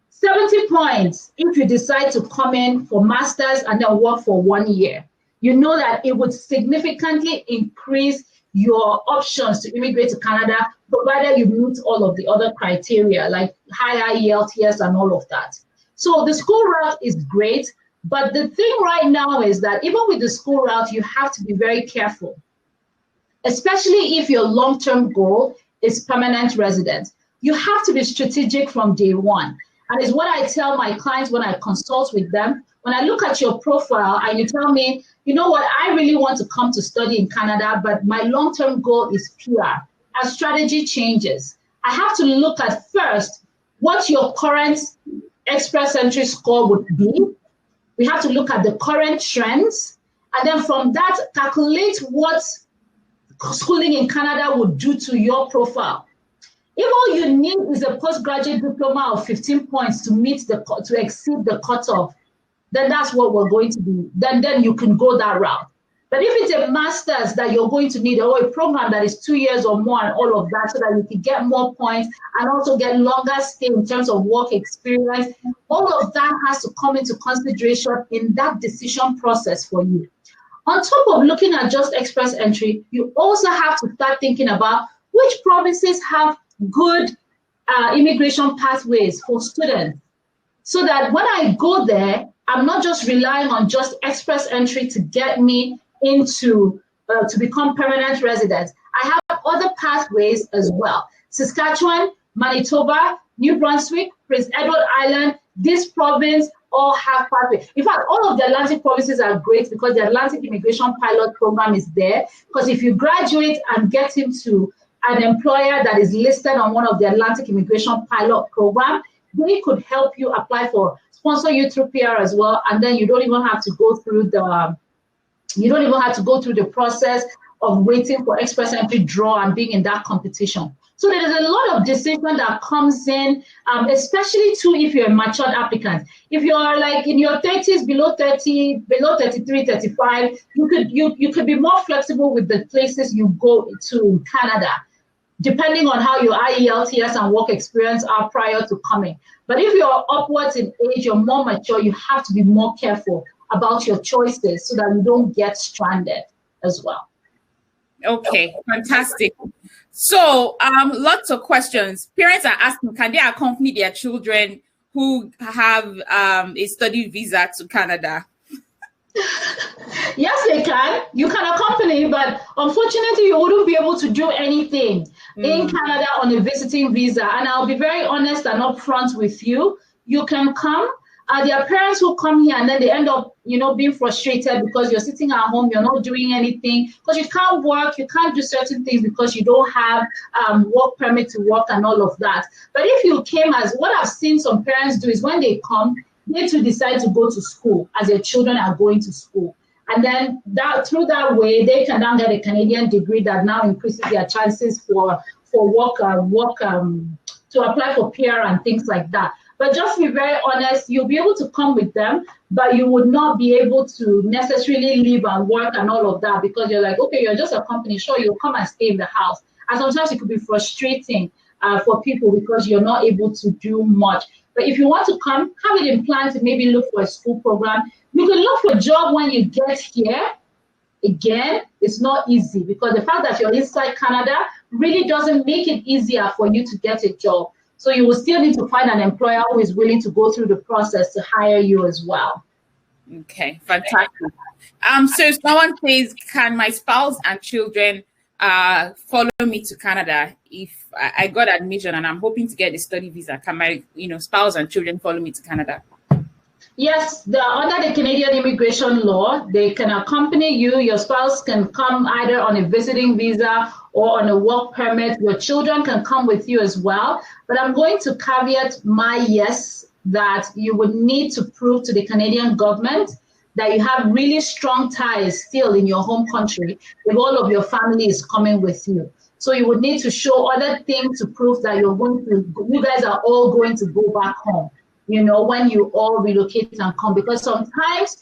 70 points if you decide to come in for master's and then work for 1 year. You know that it would significantly increase your options to immigrate to Canada, provided you meet all of the other criteria, like higher ELTS and all of that. So the school route is great, but the thing right now is that even with the school route, you have to be very careful, especially if your long-term goal is permanent residence. You have to be strategic from day one. And it's what I tell my clients when I consult with them. When I look at your profile and you tell me, you know what, I really want to come to study in Canada, but my long-term goal is PR. As strategy changes, I have to look at first what your current express entry score would be. We have to look at the current trends. And then from that, calculate what schooling in Canada would do to your profile. If all you need is a postgraduate diploma of 15 points to exceed the cutoff, then that's what we're going to do. Then you can go that route. But if it's a master's that you're going to need, or a program that is 2 years or more and all of that, so that you can get more points and also get longer stay in terms of work experience, all of that has to come into consideration in that decision process for you. On top of looking at just express entry, you also have to start thinking about which provinces have good immigration pathways for students, so that when I go there, I'm not just relying on just express entry to get me into to become permanent residents. I have other pathways as well. Saskatchewan, Manitoba, New Brunswick, Prince Edward Island, this province all have pathways. In fact, all of the Atlantic provinces are great because the Atlantic Immigration Pilot Program is there. Because if you graduate and get into an employer that is listed on one of the Atlantic Immigration Pilot Program, they could help you apply for, sponsor you through PR as well, and then you don't even have to go through the process of waiting for express entry draw and being in that competition. So there is a lot of decision that comes in, especially too if you're a matured applicant. If you're like in your 30s, below 30, below 33, 35, you could be more flexible with the places you go to in Canada, depending on how your IELTS and work experience are prior to coming. But if you're upwards in age, you're more mature, you have to be more careful about your choices so that you don't get stranded as well. Okay, fantastic. So, lots of questions. Parents are asking, can they accompany their children who have a study visa to Canada? Yes, they can. You can accompany, but unfortunately, you wouldn't be able to do anything in Canada on a visiting visa. And I'll be very honest and upfront with you. You can come. There are parents who come here and then they end up, being frustrated because you're sitting at home, you're not doing anything, because you can't work, you can't do certain things because you don't have work permit to work and all of that. But if you came, as what I've seen some parents do is when they come, they too decide to go to school as their children are going to school. And then through that way, they can now get a Canadian degree that now increases their chances for work to apply for PR and things like that. But just to be very honest, you'll be able to come with them, but you would not be able to necessarily live and work and all of that because you're like, okay, you're just a company. Sure, you'll come and stay in the house. And sometimes it could be frustrating for people because you're not able to do much. But if you want to come, have it in plan to maybe look for a school program. You can look for a job when you get here. Again, it's not easy because the fact that you're inside Canada really doesn't make it easier for you to get a job. So you will still need to find an employer who is willing to go through the process to hire you as well. Okay, fantastic. So someone says, can my spouse and children follow me to Canada if I got admission and I'm hoping to get a study visa? Can my spouse and children follow me to Canada? Yes, under the Canadian immigration law, they can accompany you. Your spouse can come either on a visiting visa or on a work permit. Your children can come with you as well. But I'm going to caveat my yes that you would need to prove to the Canadian government that you have really strong ties still in your home country if all of your family is coming with you. So you would need to show other things to prove that you guys are all going to go back home, when you all relocate and come, because sometimes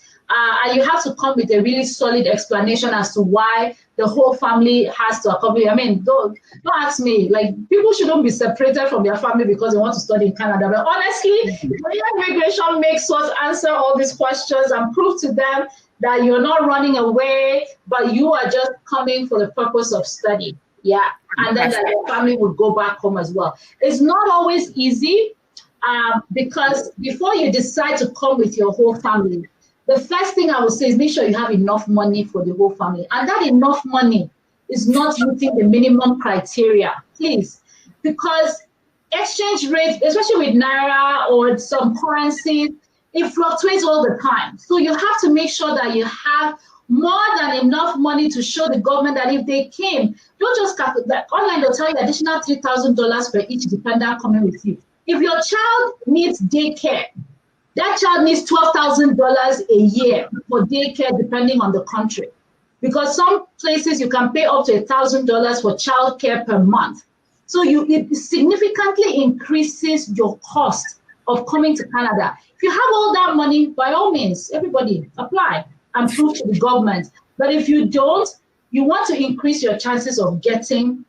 you have to come with a really solid explanation as to why the whole family has to accompany. I mean, don't ask me, like, people shouldn't be separated from their family because they want to study in Canada. But honestly, immigration makes us answer all these questions and prove to them that you're not running away, but you are just coming for the purpose of study. Yeah. And then that your family would go back home as well. It's not always easy. Because before you decide to come with your whole family, the first thing I would say is make sure you have enough money for the whole family. And that enough money is not meeting the minimum criteria, please. Because exchange rates, especially with Naira or some currencies, it fluctuates all the time. So you have to make sure that you have more than enough money to show the government that if they came, don't just calculate that. Online, they'll tell you additional $3,000 for each dependent coming with you. If your child needs daycare, that child needs $12,000 a year for daycare, depending on the country. Because some places you can pay up to $1,000 for childcare per month. So it significantly increases your cost of coming to Canada. If you have all that money, by all means, everybody apply and prove to the government. But if you don't, you want to increase your chances of getting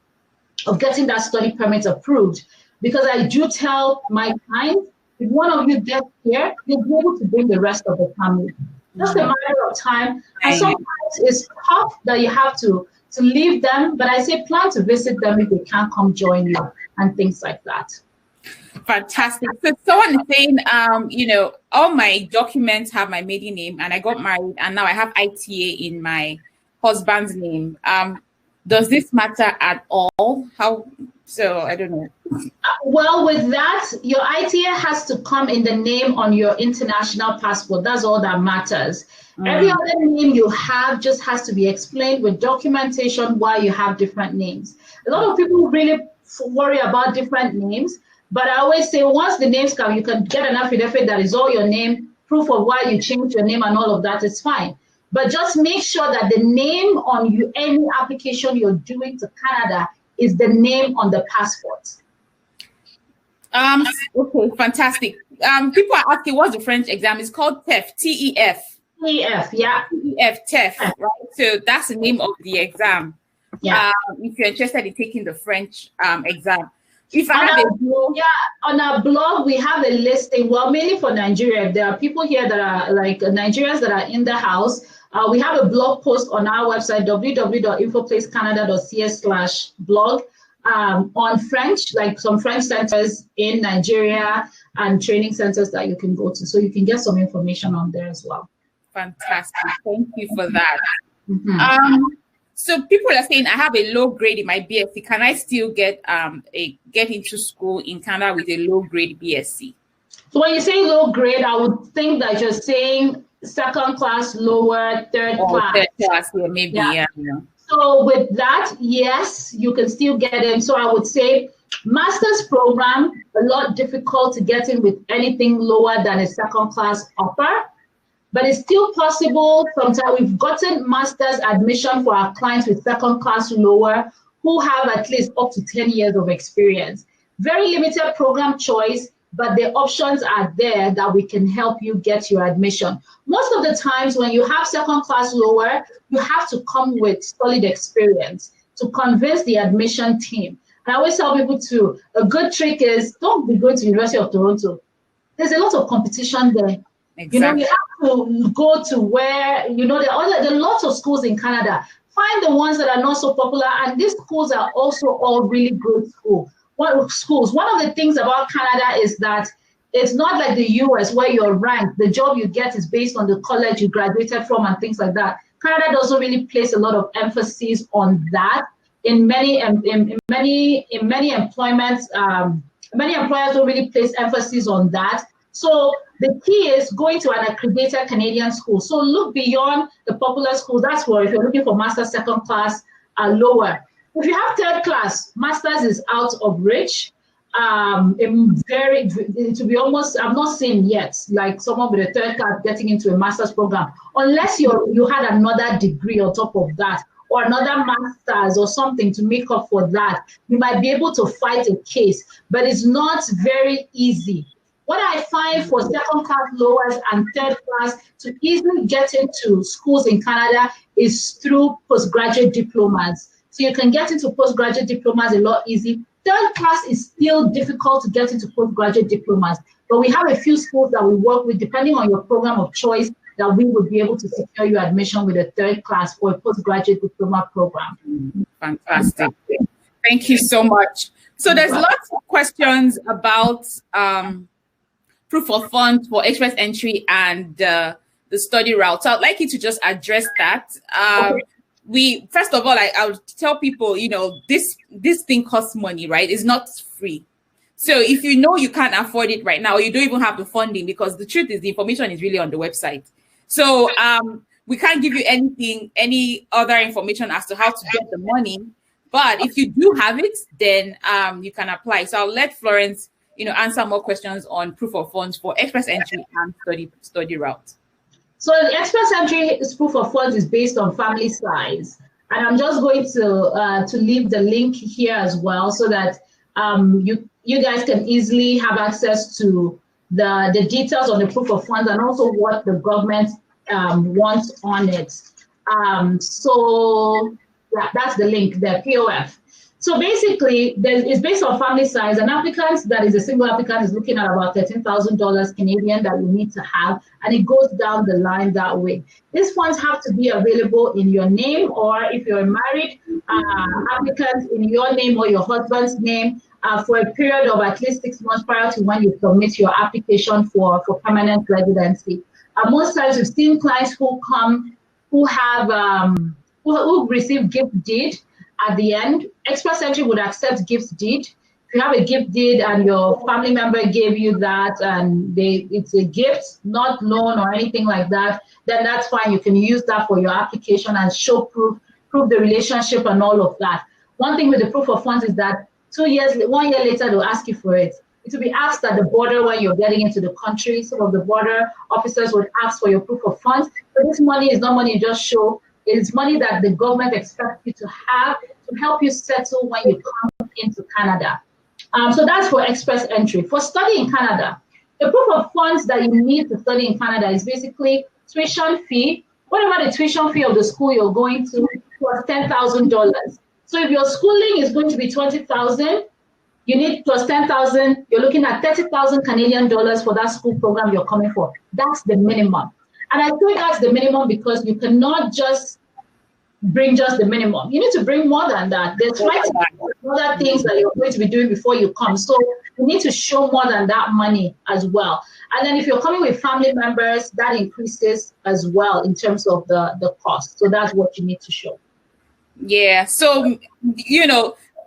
that study permit approved. Because I do tell my clients, if one of you gets here, you'll be able to bring the rest of the family. Just a matter of time. And sometimes it's tough that you have to leave them, but I say plan to visit them if they can't come join you and things like that. Fantastic. So someone is saying, all my documents have my maiden name and I got married and now I have ITA in my husband's name. Does this matter at all? So I don't know. Well, with that, your ITA has to come in the name on your international passport. That's all that matters. Every other name you have just has to be explained with documentation why you have different names. A lot of people really worry about different names, but I always say once the names come, you can get an affidavit that is all your name, proof of why you changed your name and all of that is fine. But just make sure that the name on any application you're doing to Canada is the name on the passport. Okay, fantastic. People are asking what's the French exam? It's called TEF, T-E-F. TEF, yeah. TEF, TEF, right? So that's the name of the exam. Yeah. If you're interested in taking the French exam. If I have on our blog, we have a listing, well, mainly for Nigeria. There are people here that are like Nigerians that are in the house. We have a blog post on our website, www.infoplacecanada.ca/blog, on French, like some French centers in Nigeria and training centers that you can go to. So you can get some information on there as well. Fantastic. Thank you for that. Mm-hmm. So people are saying I have a low grade in my BSc. Can I still get into school in Canada with a low grade BSc? So when you say low grade, I would think that you're saying second class, lower, third class. Third class, yeah, maybe, yeah. So with that, yes, you can still get in. So I would say master's program, a lot difficult to get in with anything lower than a second class upper. But it's still possible. Sometimes we've gotten master's admission for our clients with second class lower who have at least up to 10 years of experience. Very limited program choice, but the options are there that we can help you get your admission. Most of the times when you have second class lower, you have to come with solid experience to convince the admission team. And I always tell people too, a good trick is don't be going to University of Toronto. There's a lot of competition there. Exactly. You have to go to where, there are lots of schools in Canada. Find the ones that are not so popular, and these schools are also all really good schools. One of the things about Canada is that it's not like the US where you're ranked. The job you get is based on the college you graduated from and things like that. Canada doesn't really place a lot of emphasis on that. In many employments, many employers don't really place emphasis on that. So the key is going to an accredited Canadian school. So look beyond the popular schools. That's where if you're looking for master's, second class, lower. If you have third class, master's is out of reach. To be honest, I've not seen yet like someone with a third class getting into a master's program, unless you had another degree on top of that, or another master's or something to make up for that. You might be able to fight a case, but it's not very easy. What I find for second class lowers and third class to easily get into schools in Canada is through postgraduate diplomas. So you can get into postgraduate diplomas a lot easy. Third class is still difficult to get into postgraduate diplomas, but we have a few schools that we work with, depending on your program of choice, that we would be able to secure you admission with a third class or a postgraduate diploma program. Fantastic. Thank you so much. So there's lots of questions about proof of funds for express entry and the study route. So I'd like you to just address that. First of all, I would tell people, this thing costs money, right? It's not free. So if you know you can't afford it right now, or you don't even have the funding, because the truth is the information is really on the website. So we can't give you any other information as to how to get the money. But if you do have it, then you can apply. So I'll let Florence answer more questions on proof of funds for express entry and study route. So the express entry proof of funds is based on family size. And I'm just going to leave the link here as well so that you guys can easily have access to the details on the proof of funds and also what the government wants on it. So yeah, that's the link, the POF. So basically, it's based on family size. An applicant that is a single applicant is looking at about $13,000 Canadian that you need to have, and it goes down the line that way. These funds have to be available in your name, or if you're a married applicant, in your name or your husband's name for a period of at least 6 months prior to when you submit your application for permanent residency. Most times we've seen clients who come who have who receive gift deed. At the end, express entry would accept gift deed. If you have a gift deed and your family member gave you that and it's a gift, not loan or anything like that, then that's fine. You can use that for your application and show prove the relationship and all of that. One thing with the proof of funds is that 1 year later, they'll ask you for it. It will be asked at the border when you're getting into the country. Some of the border officers would ask for your proof of funds. But this money is not money you just show. It is money that the government expects you to have to help you settle when you come into Canada. So that's for express entry. For study in Canada, the proof of funds that you need to study in Canada is basically tuition fee, whatever the tuition fee of the school you're going to, plus $10,000. So if your schooling is going to be 20,000, you need plus 10,000, you're looking at 30,000 Canadian dollars for that school program you're coming for. That's the minimum. And I think that's the minimum because you cannot just bring just the minimum. You need to bring more than that. There's other things that you're going to be doing before you come. So you need to show more than that money as well. And then if you're coming with family members, that increases as well in terms of the cost. So that's what you need to show. Yeah. So,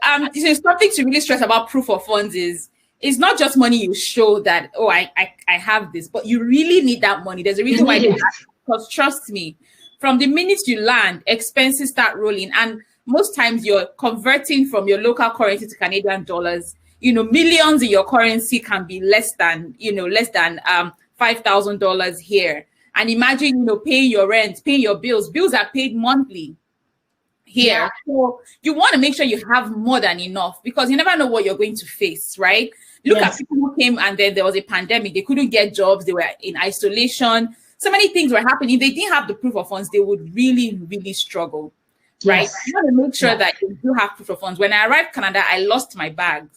something to really stress about proof of funds is it's not just money you show that, oh, I have this, but you really need that money. There's a reason why you have it, because trust me, from the minute you land, expenses start rolling. And most times you're converting from your local currency to Canadian dollars. Millions in your currency can be less than $5,000 here. And imagine, paying your rent, paying your bills. Bills are paid monthly here. Yeah. So you want to make sure you have more than enough because you never know what you're going to face, right? Look at people who came and then there was a pandemic. They couldn't get jobs. They were in isolation. So many things were happening. If they didn't have the proof of funds, they would really, really struggle, right? You want to make sure that you do have proof of funds. When I arrived in Canada, I lost my bag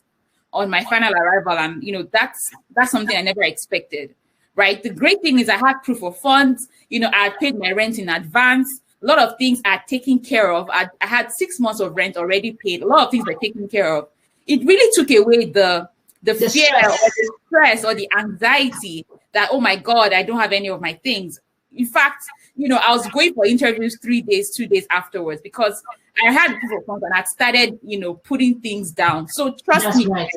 on my final arrival. And, that's something I never expected, right? The great thing is I had proof of funds. I had paid my rent in advance. A lot of things are taken care of. I had 6 months of rent already paid. A lot of things were taken care of. It really took away the fear or the stress or the anxiety that, oh my God, I don't have any of my things. In fact, I was going for interviews 2 days afterwards because I had proof of funds and I started, putting things down. So trust me, right.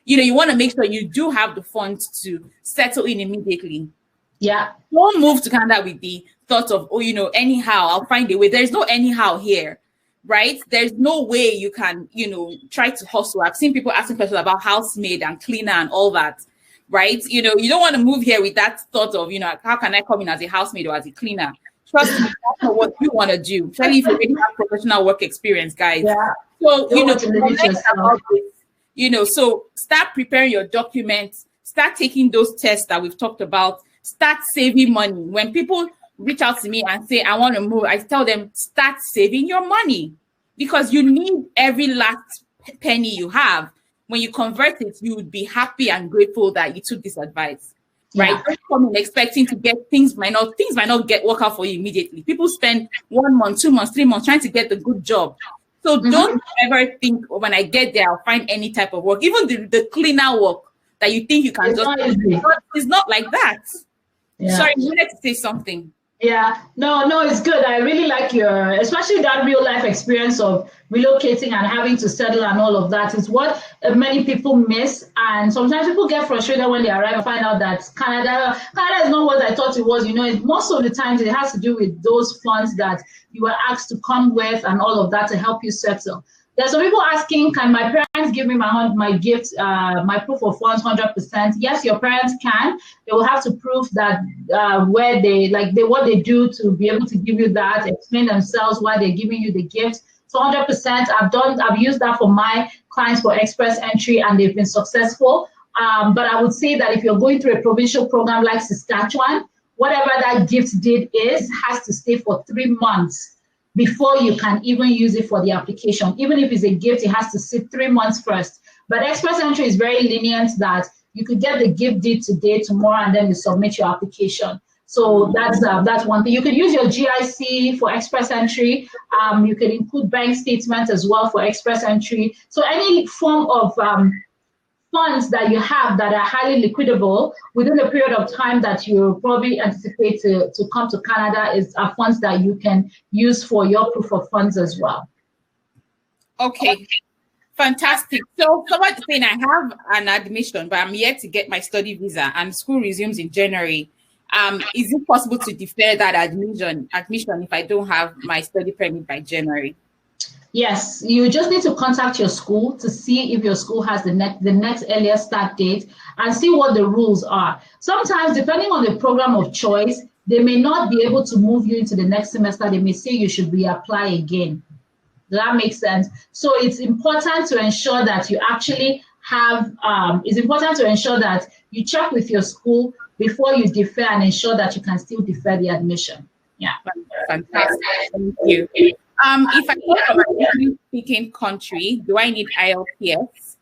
You want to make sure you do have the funds to settle in immediately. Yeah. Don't move to Canada with the thought of, anyhow, I'll find a way. There's no anyhow here, right? There's no way you can, try to hustle. I've seen people asking questions about housemaid and cleaner and all that, right? You don't want to move here with that thought of, how can I come in as a housemaid or as a cleaner? Trust me, that's not what you want to do. Especially if you already have professional work experience, guys. Yeah. So, so start preparing your documents, start taking those tests that we've talked about, start saving money. When people reach out to me and say, I want to move, I tell them, start saving your money because you need every last penny you have. When you convert it, you would be happy and grateful that you took this advice, right? Don't come in expecting to get things might not work out for you immediately. People spend 1 month, 2 months, 3 months trying to get a good job. So don't ever think when I get there, I'll find any type of work, even the cleaner work that you think you can it's not like that. Yeah. Sorry, you wanted to say something. Yeah, no, it's good. I really like especially that real life experience of relocating and having to settle and all of that is what many people miss. And sometimes people get frustrated when they arrive and find out that Canada is not what I thought it was. Most of the times it has to do with those funds that you were asked to come with and all of that to help you settle. There's some people asking, can my parents give me my gift, my proof of funds 100%? Yes, your parents can. They will have to prove that what they do to be able to give you that, explain themselves why they're giving you the gift. So 100%, I've used that for my clients for express entry and they've been successful. But I would say that if you're going through a provincial program like Saskatchewan, whatever that gift deed has to stay for 3 months before you can even use it for the application. Even if it's a gift, it has to sit 3 months first. But express entry is very lenient that you could get the gift deed today, tomorrow, and then you submit your application. So that's one thing. You could use your GIC for express entry. You can include bank statements as well for express entry. So any form of funds that you have that are highly liquidable within a period of time that you probably anticipate to come to Canada are funds that you can use for your proof of funds as well. Okay, fantastic. So someone saying I have an admission, but I'm yet to get my study visa and school resumes in January. Is it possible to defer that admission if I don't have my study permit by January? Yes, you just need to contact your school to see if your school has the next earliest start date and see what the rules are. Sometimes, depending on the program of choice, they may not be able to move you into the next semester. They may say you should reapply again. Does that make sense? So it's important to ensure that you actually have, it's important to ensure that you check with your school before you defer and ensure that you can still defer the admission. Yeah. Fantastic. Thank you. If I come from an English-speaking country, do I need IELTS?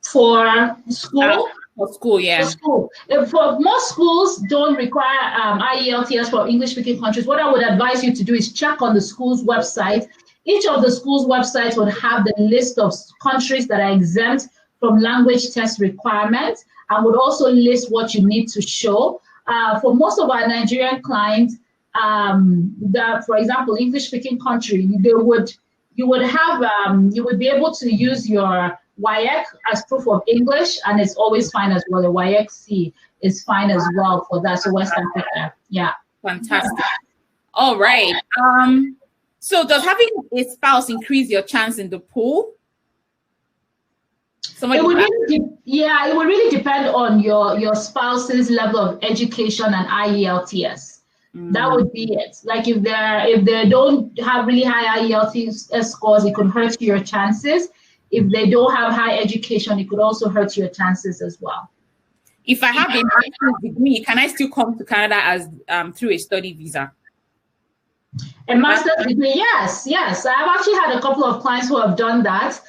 For school? For school, yeah. For school. For most schools don't require IELTS for English-speaking countries. What I would advise you to do is check on the school's website. Each of the school's websites would have the list of countries that are exempt from language test requirements and would also list what you need to show. For most of our Nigerian clients, for example, English-speaking country, you would be able to use your WIEC as proof of English, and it's always fine as well. The WIEC C is fine as well for that. So West Africa, yeah. Fantastic. All right. So does having a spouse increase your chance in the pool? It would really depend on your spouse's level of education and IELTS. That would be it. Like if they don't have really high IELTS scores, it could hurt your chances. If they don't have high education, it could also hurt your chances as well. If I have a master's degree, can I still come to Canada as through a study visa? A master's degree, yes. I've actually had a couple of clients who have done that.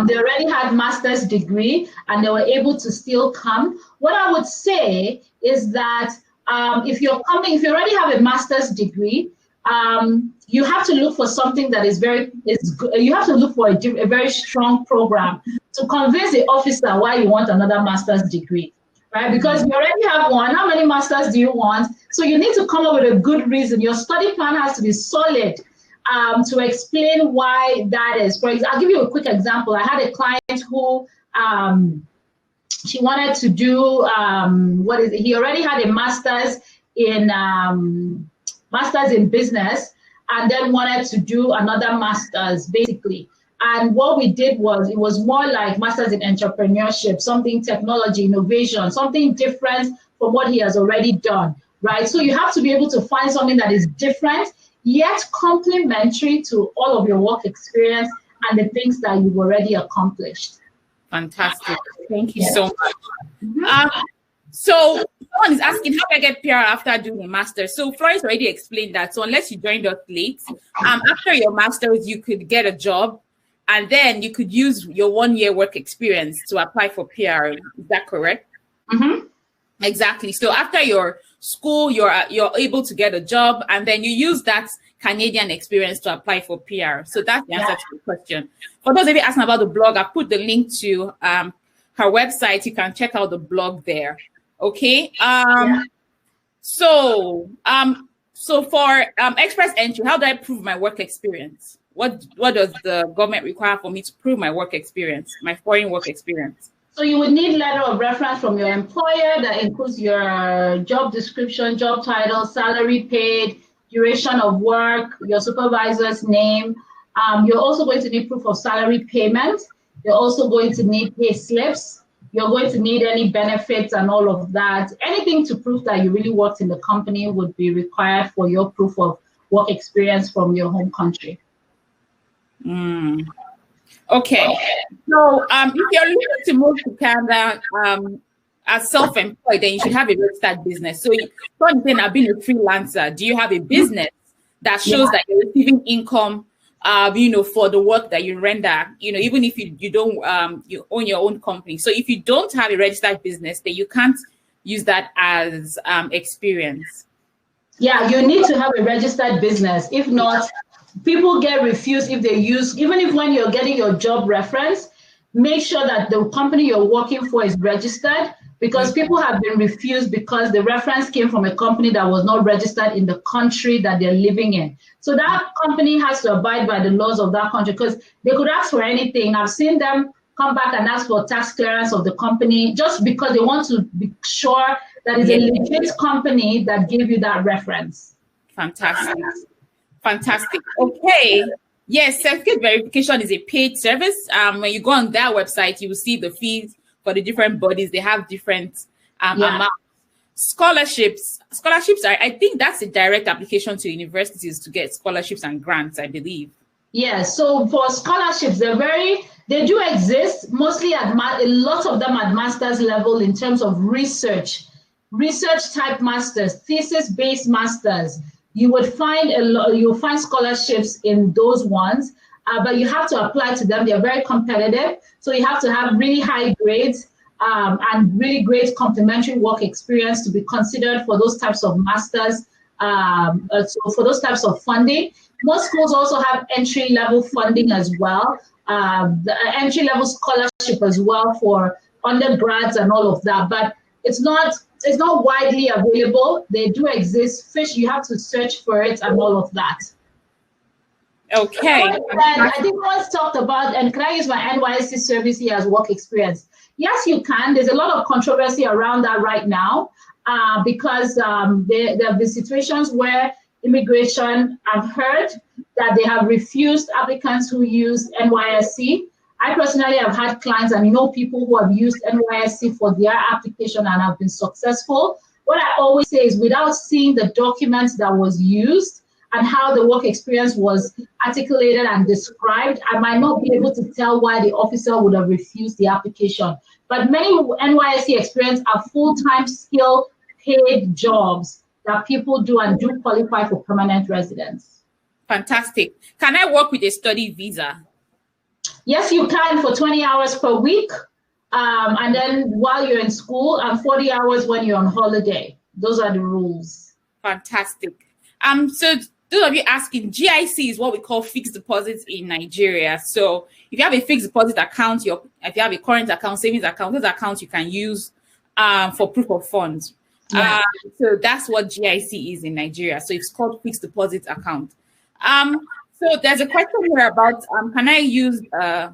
They already had master's degree and they were able to still come. What I would say is that if you already have a master's degree, you have to look for something that you have to look for a very strong program to convince the officer why you want another master's degree, right? Because you already have one. How many masters do you want? So you need to come up with a good reason. Your study plan has to be solid to explain why that is. For example, I'll give you a quick example. I had a client who she wanted to do he already had a master's in business and then wanted to do another master's basically. And what we did was, it was more like master's in entrepreneurship, something technology, innovation, something different from what he has already done, right? So you have to be able to find something that is different, yet complementary to all of your work experience and the things that you've already accomplished. Fantastic. Thank you so much. So someone is asking, how do I get PR after doing a master's? So Florence already explained that. So unless you joined us late, after your master's, you could get a job and then you could use your 1 year work experience to apply for PR. Is that correct? Mm-hmm. Exactly. So after your school, you're able to get a job and then you use that Canadian experience to apply for PR. So that's the answer to the question. For those of you asking about the blog, I put the link to her website. You can check out the blog there. Okay. So for express entry, how do I prove my work experience? What does the government require for me to prove my work experience, my foreign work experience? So you would need letter of reference from your employer that includes your job description, job title, salary paid, duration of work, your supervisor's name. You're also going to need proof of salary payment. You're also going to need pay slips. You're going to need any benefits and all of that. Anything to prove that you really worked in the company would be required for your proof of work experience from your home country. Okay. So if you're looking to move to Canada as self-employed, then you should have a registered business. So for instance, I've been a freelancer. Do you have a business that shows that you're receiving income for the work that you render, even if you don't, you own your own company. So if you don't have a registered business, then you can't use that as experience. Yeah, you need to have a registered business. If not, people get refused if they use, even if when you're getting your job reference, make sure that the company you're working for is registered, because people have been refused because the reference came from a company that was not registered in the country that they're living in. So that company has to abide by the laws of that country, because they could ask for anything. I've seen them come back and ask for tax clearance of the company just because they want to be sure that it's a legit company that gave you that reference. Fantastic. Okay. Yes, certificate verification is a paid service. When you go on their website, you will see the fees for the different bodies. They have different amounts. Scholarships are, I think that's a direct application to universities to get scholarships and grants, I believe. Yes, so for scholarships, they do exist, mostly a lot of them at master's level in terms of research type masters, thesis-based masters. You'll find scholarships in those ones, but you have to apply to them. They're very competitive, so you have to have really high grades and really great complementary work experience to be considered for those types of masters. So for those types of funding. Most schools also have entry-level funding as well, the entry-level scholarship as well for undergrads and all of that. But it's not widely available. They do exist. You have to search for it and all of that. Okay. And I think once talked about, and can I use my NYSC service here as work experience? Yes, you can. There's a lot of controversy around that right now because there have been situations where immigration, I've heard that they have refused applicants who use NYSC. I personally have had clients and know people who have used NYSC for their application and have been successful. What I always say is without seeing the documents that was used and how the work experience was articulated and described, I might not be able to tell why the officer would have refused the application. But many NYSC experience are full-time skill paid jobs that people do and do qualify for permanent residence. Fantastic. Can I work with a study visa? Yes, you can for 20 hours per week. And then while you're in school and 40 hours when you're on holiday. Those are the rules. Fantastic. So those of you asking, GIC is what we call fixed deposits in Nigeria. So if you have a fixed deposit account, if you have a current account, savings account, those accounts you can use for proof of funds. Yeah. So that's what GIC is in Nigeria. So it's called fixed deposit account. So there's a question here about can I use a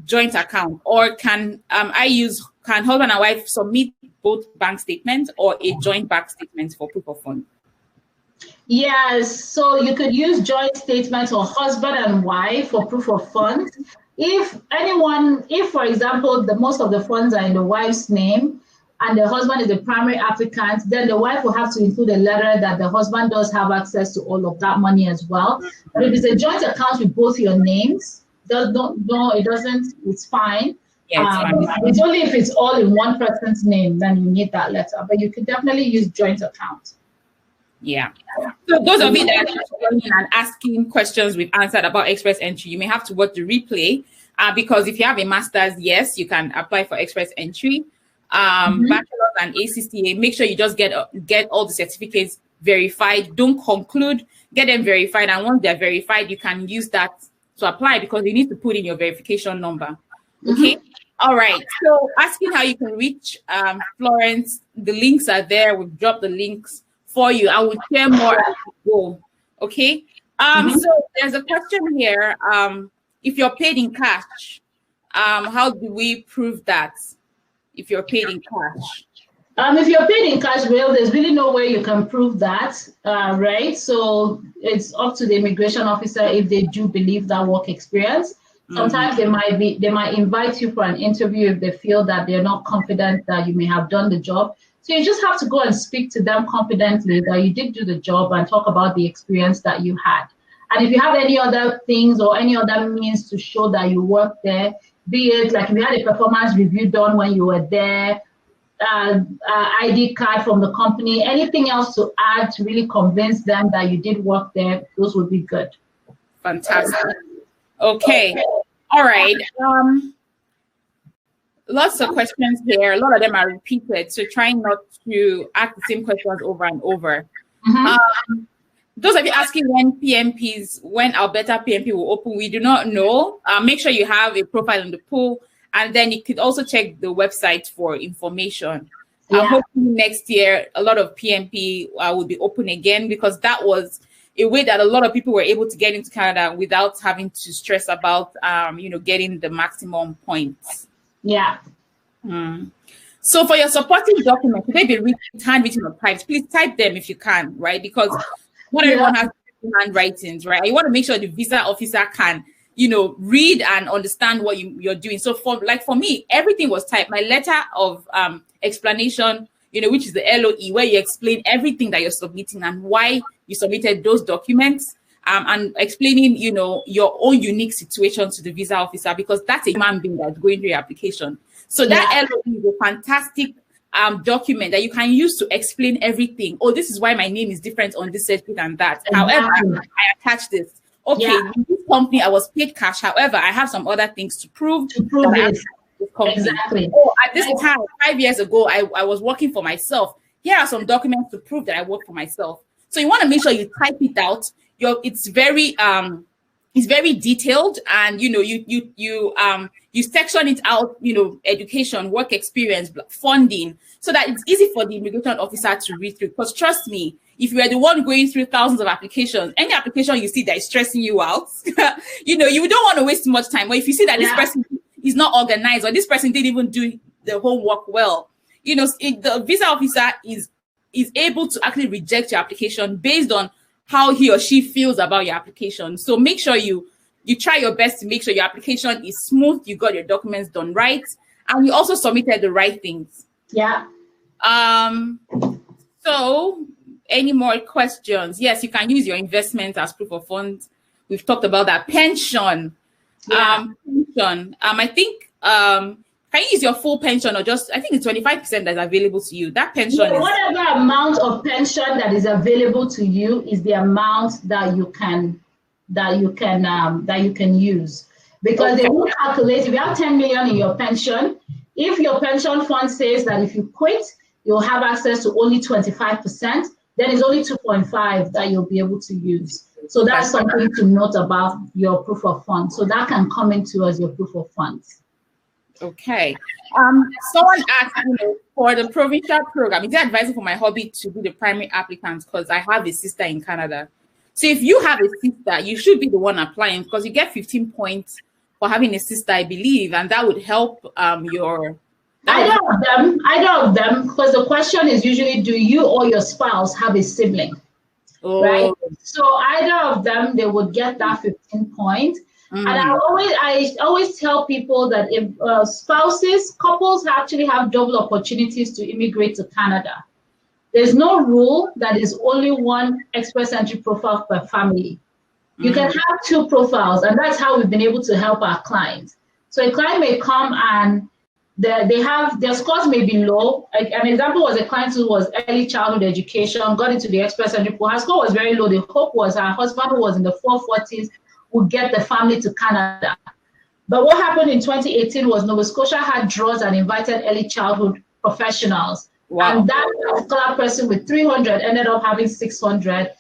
joint account, or can husband and wife submit both bank statements or a joint bank statement for proof of funds? Yes, so you could use joint statements or husband and wife for proof of funds. If for example, most of the funds are in the wife's name, and the husband is the primary applicant, then the wife will have to include a letter that the husband does have access to all of that money as well. But if it's a joint account with both your names, it doesn't, it's fine. Yeah, it's only if it's all in one person's name, then you need that letter. But you could definitely use joint account. Yeah. So those of you that are joining and asking questions we've answered about express entry, you may have to watch the replay because if you have a master's, yes, you can apply for express entry. Bachelor's and ACCA, make sure you just get all the certificates verified. Don't conclude, get them verified, and once they're verified, you can use that to apply because you need to put in your verification number. Okay. All right. So asking how you can reach Florence, the links are there. We've dropped the links for you. I will share more as we go. Okay. So there's a question here. If you're paid in cash, how do we prove that? If you're paid in cash? If you're paid in cash, well, there's really no way you can prove that, right? So it's up to the immigration officer if they do believe that work experience. Sometimes they might invite you for an interview if they feel that they're not confident that you may have done the job. So you just have to go and speak to them confidently that you did do the job and talk about the experience that you had. And if you have any other things or any other means to show that you worked there, be it like if you had a performance review done when you were there, ID card from the company, anything else to add to really convince them that you did work there, those would be good. Fantastic. Okay. All right. Lots of questions here. A lot of them are repeated, so trying not to ask the same questions over and over. Those of you asking when our better PNP will open, we do not know. Make sure you have a profile in the pool, and then you could also check the website for information. Hopefully next year, a lot of PNP will be open again because that was a way that a lot of people were able to get into Canada without having to stress about, getting the maximum points. Yeah. So for your supporting documents, if they be handwritten or typed, please type them if you can, right? Because not everyone has handwritings, right? You want to make sure the visa officer can, read and understand what you're doing. So for me, everything was typed. My letter of explanation, which is the LOE, where you explain everything that you're submitting and why you submitted those documents. and explaining, your own unique situation to the visa officer, because that's a human being that's going through your application. So that LOE is a fantastic document that you can use to explain everything. Oh, this is why my name is different on this certificate and that. Exactly. However, I attach this. Okay, with this company, I was paid cash. However, I have some other things to prove that this company. Exactly. Oh, at this time, 5 years ago, I was working for myself. Here are some documents to prove that I work for myself. So you want to make sure you type it out. It's very detailed, and you section it out, education, work experience, funding, so that it's easy for the immigration officer to read through. Because trust me, if you are the one going through thousands of applications, any application you see that is stressing you out, you don't want to waste much time. Or if you see that this person is not organized, or this person didn't even do the homework well, the visa officer is able to actually reject your application based on how he or she feels about your application. So make sure you try your best to make sure your application is smooth, you got your documents done right, and you also submitted the right things. Yeah. So any more questions? Yes, you can use your investment as proof of funds. We've talked about that. Pension. Pension. I think can you use your full pension, or just, I think it's 25% that's available to you. That pension is whatever amount of pension that is available to you is the amount that you can use, because they will calculate. If you have 10 million in your pension, if your pension fund says that if you quit, you'll have access to only 25%, then it's only 2.5 that you'll be able to use. So that's something to note about your proof of funds. So that can come into as your proof of funds. Okay. Someone asked, for the provincial program, is it advisable for my hobby to be the primary applicant? Because I have a sister in Canada. So if you have a sister, you should be the one applying, because you get 15 points for having a sister, I believe, and that would help Either of them, because the question is usually, do you or your spouse have a sibling? Oh. Right? So either of them, they would get that 15 points. And I always tell people that if couples actually have double opportunities to immigrate to Canada. There's no rule that is only one express entry profile per family. You can have two profiles, and that's how we've been able to help our clients. So a client may come and their scores may be low. An example was a client who was early childhood education, got into the express entry pool. Her score was very low. The hope was her husband, who was in the 440s, would get the family to Canada. But what happened in 2018 was Nova Scotia had draws and invited early childhood professionals. Wow. And that particular person with 300 ended up having 600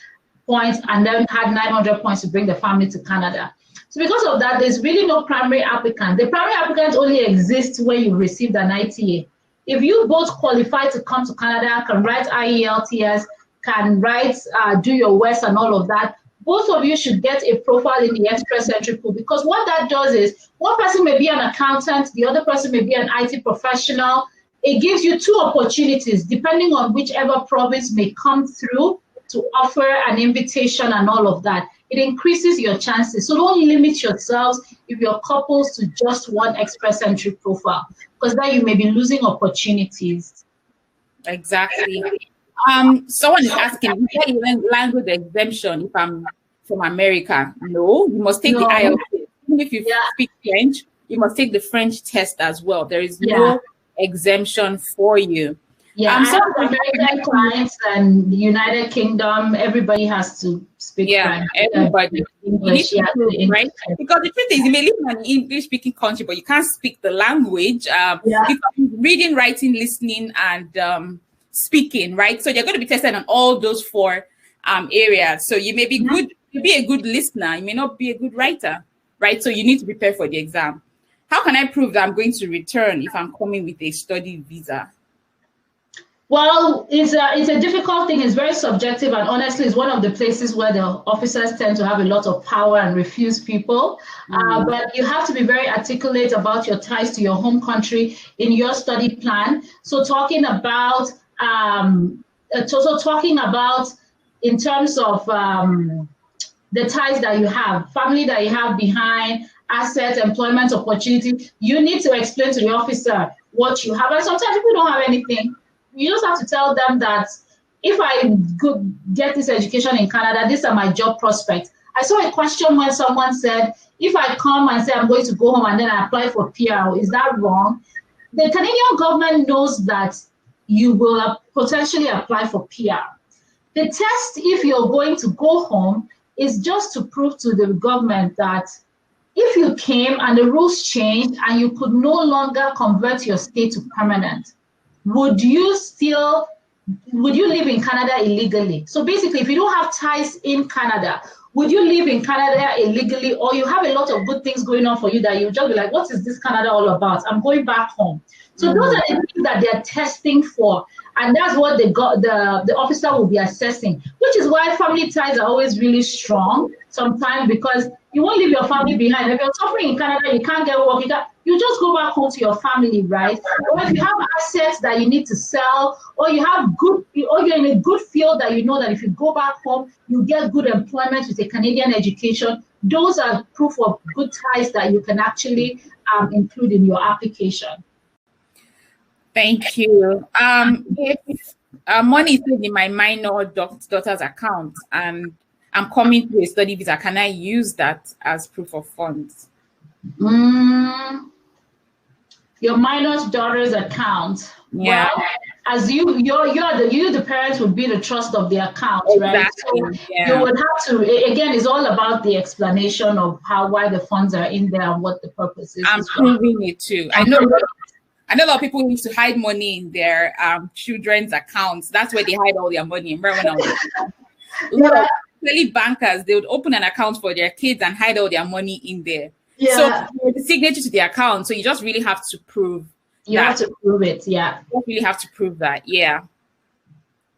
points and then had 900 points to bring the family to Canada. So because of that, there's really no primary applicant. The primary applicant only exists when you received an ITA. If you both qualify to come to Canada, can write IELTS, can write, do your WES and all of that, both of you should get a profile in the express entry pool, because what that does is one person may be an accountant, the other person may be an IT professional. It gives you two opportunities depending on whichever province may come through to offer an invitation and all of that. It increases your chances. So don't limit yourselves if you're couples to just one express entry profile, because then you may be losing opportunities. Exactly. Someone is asking, is there a language exemption if I'm from America? No, you must take the IELTS. Even if you speak French, you must take the French test as well. There is no exemption for you. Yeah, I have American clients and the United Kingdom, everybody has to speak French. Everybody. English, right? Because the truth is, you may live in an English-speaking country, but you can't speak the language. Because reading, writing, listening, and speaking, right? So you're going to be tested on all those four areas. So you may be good, you be a good listener, you may not be a good writer, right? So you need to prepare for the exam. How can I prove that I'm going to return if I'm coming with a study visa? Well, it's a difficult thing. It's very subjective, and honestly, it's one of the places where the officers tend to have a lot of power and refuse people. But you have to be very articulate about your ties to your home country in your study plan. So talking about in terms of the ties that you have, family that you have behind, assets, employment opportunity, you need to explain to the officer what you have. And sometimes people don't have anything. You just have to tell them that if I could get this education in Canada, these are my job prospects. I saw a question when someone said, if I come and say I'm going to go home and then I apply for PR, is that wrong? The Canadian government knows that you will potentially apply for PR. The test, if you're going to go home, is just to prove to the government that if you came and the rules changed and you could no longer convert your stay to permanent, would you live in Canada illegally? So basically, if you don't have ties in Canada, would you live in Canada illegally, or you have a lot of good things going on for you that you just be like, what is this Canada all about? I'm going back home. So those are the things that they're testing for. And that's what the officer will be assessing, which is why family ties are always really strong sometimes, because you won't leave your family behind. If you're suffering in Canada, you can't get work, you just go back home to your family, right? Or if you have assets that you need to sell, or you're in a good field that you know that if you go back home, you get good employment with a Canadian education, those are proof of good ties that you can actually include in your application. Thank you. If money is in my minor daughter's account and I'm coming to a study visa, can I use that as proof of funds? Your minor daughter's account. Yeah. Well, as the parents would be the trust of the account, right? So you would have to, again, it's all about the explanation of why the funds are in there and what the purpose is. I'm proving it too. I know a lot of people used to hide money in their children's accounts. That's where they hide all their money. Especially bankers, they would open an account for their kids and hide all their money in there. Yeah. So the signature to the account. So you just really have to prove. You have to prove it. Yeah. You really have to prove that. Yeah.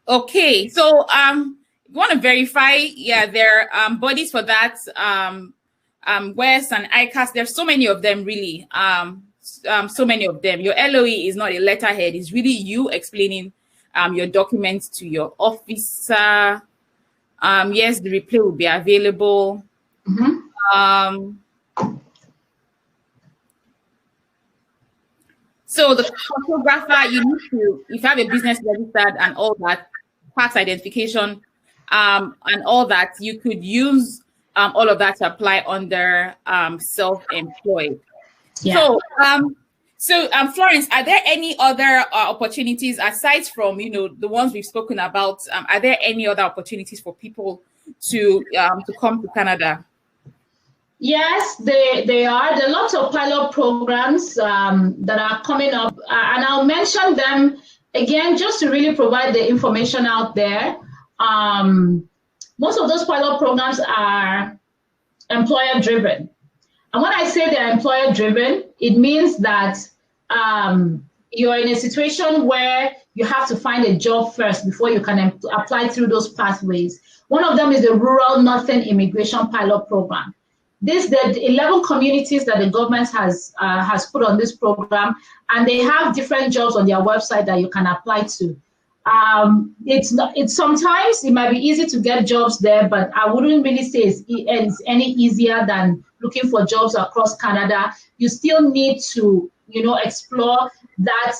Okay. So you want to verify? Yeah, there are bodies for that. WES and ICAS. There's so many of them, really. So many of them. Your LOE is not a letterhead. It's really you explaining your documents to your officer. Yes, the replay will be available. So the photographer, you need to, if you have a business registered and all that, tax identification, and all that, you could use all of that to apply under self-employed. Yeah. So, Florence, are there any other opportunities aside from the ones we've spoken about? Are there any other opportunities for people to come to Canada? Yes, they are. There are lots of pilot programs that are coming up, and I'll mention them again just to really provide the information out there. Most of those pilot programs are employer-driven. And when I say they're employer-driven, it means that you're in a situation where you have to find a job first before you can apply through those pathways. One of them is the Rural Northern Immigration Pilot Program. The 11 communities that the government has put on this program, and they have different jobs on their website that you can apply to. Sometimes it might be easy to get jobs there, but I wouldn't really say it's any easier than looking for jobs across Canada. You still need to, explore that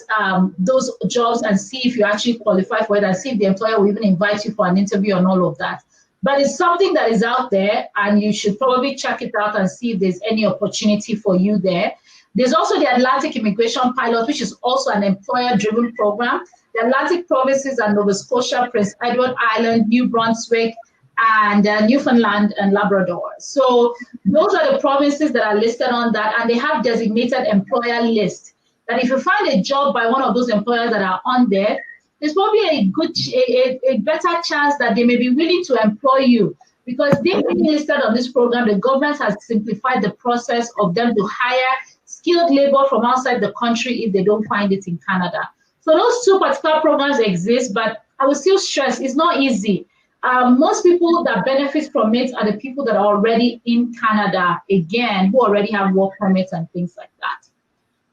those jobs and see if you actually qualify for it, and see if the employer will even invite you for an interview and all of that. But it's something that is out there, and you should probably check it out and see if there's any opportunity for you there. There's also the Atlantic Immigration Pilot, which is also an employer-driven program. The Atlantic provinces are Nova Scotia, Prince Edward Island, New Brunswick, and Newfoundland and Labrador. So those are the provinces that are listed on that, and they have designated employer lists. That if you find a job by one of those employers that are on there, there's probably a better chance that they may be willing to employ you, because they've been listed on this program. The government has simplified the process of them to hire skilled labor from outside the country if they don't find it in Canada. So those two particular programs exist, but I will still stress it's not easy. Most people that benefit from it are the people that are already in Canada, again, who already have work permits and things like that.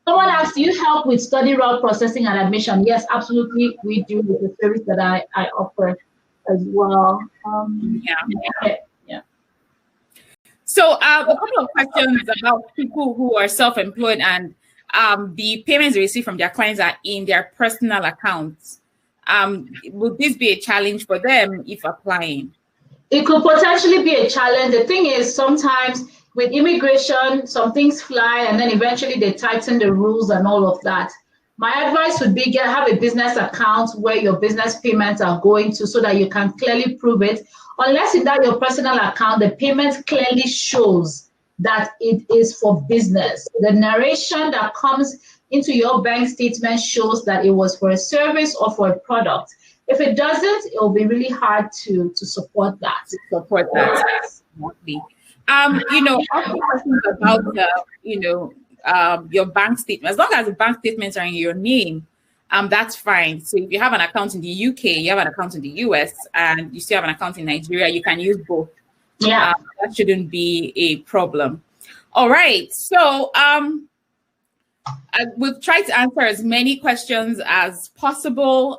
Someone asked, do you help with study route processing and admission? Yes, absolutely, we do, with the service that I offer as well. Yeah. So a couple of questions about people who are self-employed and the payments they receive from their clients are in their personal accounts. Would this be a challenge for them if applying? It could potentially be a challenge. The thing is, sometimes with immigration, some things fly and then eventually they tighten the rules and all of that. My advice would be have a business account where your business payments are going to so that you can clearly prove it. Unless in that your personal account, the payment clearly shows that it is for business. The narration that comes into your bank statement shows that it was for a service or for a product. If it doesn't, it will be really hard to support that. Support that. Exactly. Asking questions about your bank statement. As long as the bank statements are in your name, that's fine. So if you have an account in the UK, you have an account in the US, and you still have an account in Nigeria, you can use both. Yeah, that shouldn't be a problem. All right. So we've tried to answer as many questions as possible.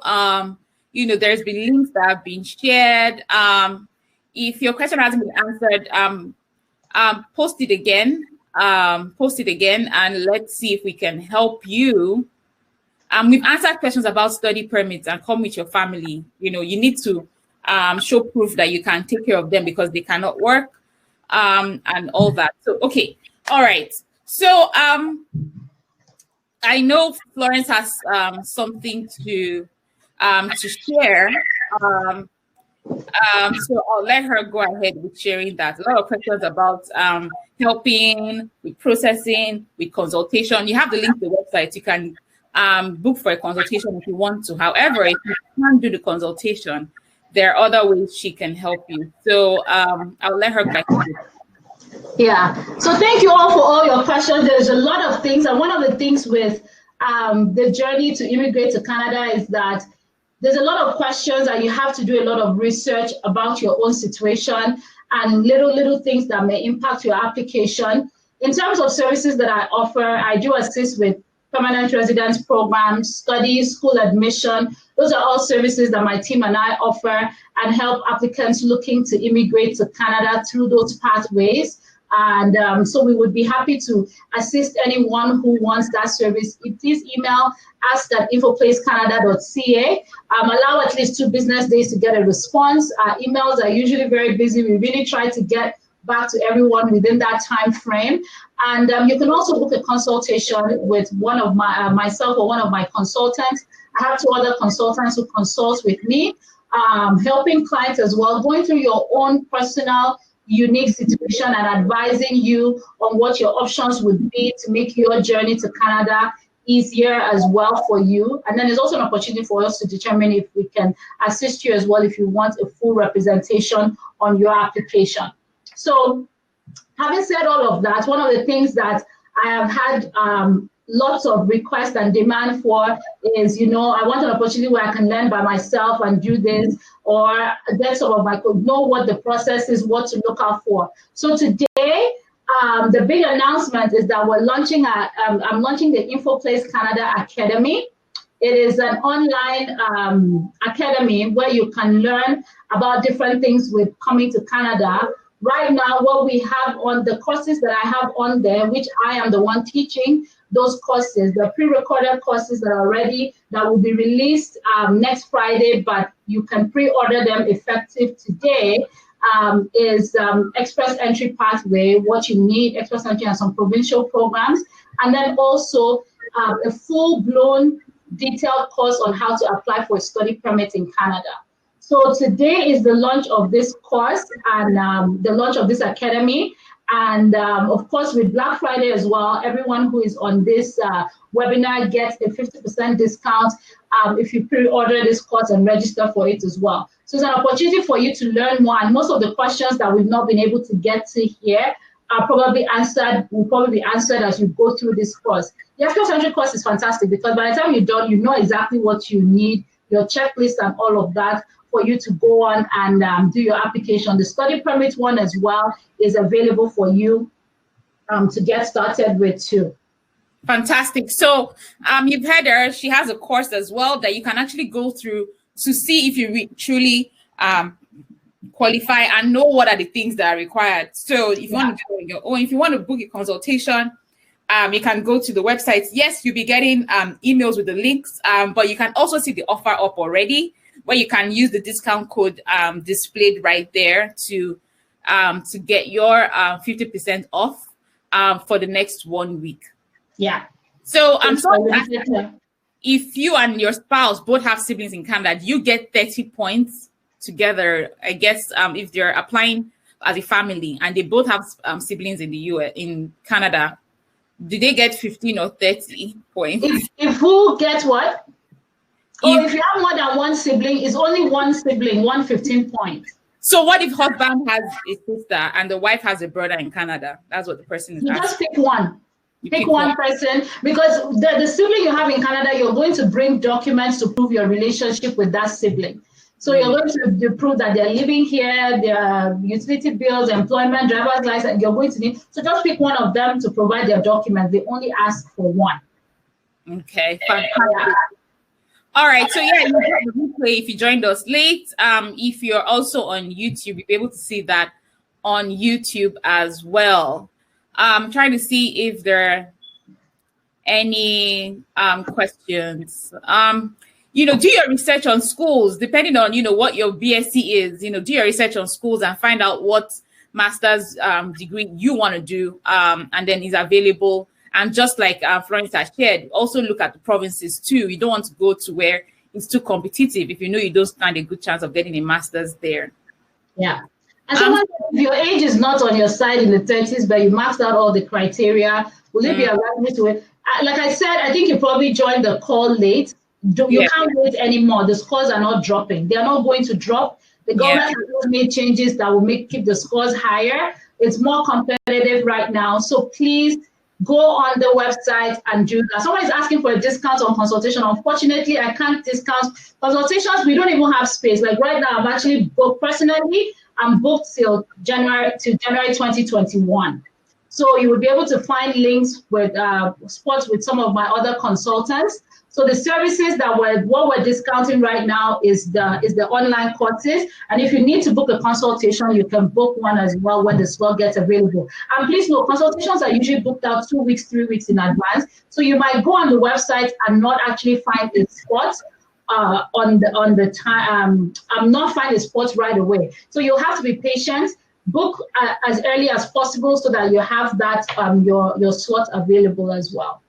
There's been links that have been shared. If your question hasn't been answered, post it again. And let's see if we can help you. We've answered questions about study permits and come with your family. You need to show proof that you can take care of them because they cannot work, and all that. So, okay. All right. So, I know Florence has something to share. So I'll let her go ahead with sharing that. A lot of questions about helping with processing, with consultation. You have the link to the website. You can book for a consultation if you want to. However, if you can't do the consultation, there are other ways she can help you. So I'll let her go ahead. Yeah. So thank you all for all your questions. There's a lot of things. And one of the things with the journey to immigrate to Canada is that there's a lot of questions and you have to do a lot of research about your own situation and little things that may impact your application. In terms of services that I offer, I do assist with permanent residence programs, studies, school admission. Those are all services that my team and I offer and help applicants looking to immigrate to Canada through those pathways. And so we would be happy to assist anyone who wants that service. Please email ask@infoplacecanada.ca. Allow at least 2 business days to get a response. Our emails are usually very busy. We really try to get back to everyone within that time frame. And you can also book a consultation with one of myself or one of my consultants. I have 2 other consultants who consult with me, helping clients as well, going through your own personal unique situation and advising you on what your options would be to make your journey to Canada easier as well for you. And then there's also an opportunity for us to determine if we can assist you as well if you want a full representation on your application. So having said all of that, one of the things that I have had lots of requests and demand for is, I want an opportunity where I can learn by myself and do this, or get some of know what the process is, what to look out for. So today, the big announcement is that we're launching I'm launching the InfoPlace Canada Academy. It is an online academy where you can learn about different things with coming to Canada. Right now, what we have on the courses that I have on there, which I am the one teaching, those courses, the pre-recorded courses that are ready, that will be released next Friday, but you can pre-order them effective today, is Express Entry Pathway, what you need, Express Entry and some provincial programs, and then also a full-blown detailed course on how to apply for a study permit in Canada. So today is the launch of this course and the launch of this academy. And of course, with Black Friday as well, everyone who is on this webinar gets a 50% discount if you pre-order this course and register for it as well. So it's an opportunity for you to learn more. And most of the questions that we've not been able to get to here are will probably be answered as you go through this course. The Express Entry course is fantastic because by the time you're done, you know exactly what you need, your checklist and all of that, for you to go on and do your application. The study permit one as well is available for you to get started with too. Fantastic. So you've heard her. She has a course as well that you can actually go through to see if you truly qualify and know what are the things that are required. So if you want to do it on your own, if you want to book a consultation, you can go to the website. Yes, you'll be getting emails with the links, but you can also see the offer up already. where you can use the discount code displayed right there to get your 50% off for the next 1 week. Yeah. So I'm sorry, if you and your spouse both have siblings in Canada, you get 30 points together. I guess if they're applying as a family and they both have siblings in the US, in Canada, do they get 15 or 30 points? If who gets what? If you have more than one sibling, it's only one sibling, 115 points. So what if husband has a sister and the wife has a brother in Canada? That's what the person is asking. You just pick one. Pick one person, because the sibling you have in Canada, you're going to bring documents to prove your relationship with that sibling. So you're going to prove that they're living here, their utility bills, employment, driver's license, you're going to need. So just pick one of them to provide their documents. They only ask for one. Okay, fantastic. All right, so yeah, you got the replay if you joined us late. If you're also on YouTube, you'll be able to see that on YouTube as well. I'm trying to see if there are any questions. Do your research on schools, depending on, what your BSc is, do your research on schools and find out what master's degree you want to do, and then is available. And just like Florence has shared, also look at the provinces too. You don't want to go to where it's too competitive if you know you don't stand a good chance of getting a master's there. Yeah. And someone, if your age is not on your side in the 30s, but you maxed out all the criteria, will it be available to it? Like I said, I think you probably joined the call late. You can't wait anymore. The scores are not dropping. They are not going to drop. The government has made changes that will keep the scores higher. It's more competitive right now. So please go on the website and do that. Someone is asking for a discount on consultation. Unfortunately, I can't discount consultations. We don't even have space. Like right now, I've actually booked personally. I'm booked till January 2021. So you will be able to find links with spots with some of my other consultants. So the services that what we're discounting right now is the online courses. And if you need to book a consultation, you can book one as well when the slot gets available. And please know, consultations are usually booked out 2 weeks, 3 weeks in advance. So you might go on the website and not actually find a spot on the time. I'm not finding a spot right away. So you'll have to be patient. Book as early as possible so that you have that your slot available as well.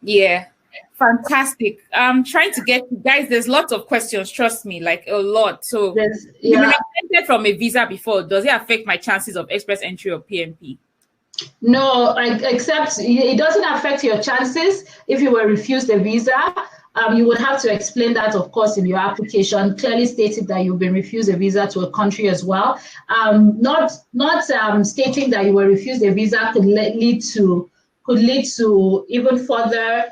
Yeah. Fantastic. I'm trying to get, guys, there's lots of questions, trust me, like a lot. So you've been exempted from a visa before. Does it affect my chances of express entry or PNP? No, except it doesn't affect your chances if you were refused a visa. You would have to explain that, of course, in your application, clearly stated that you've been refused a visa to a country as well. Not stating that you were refused a visa could lead to even further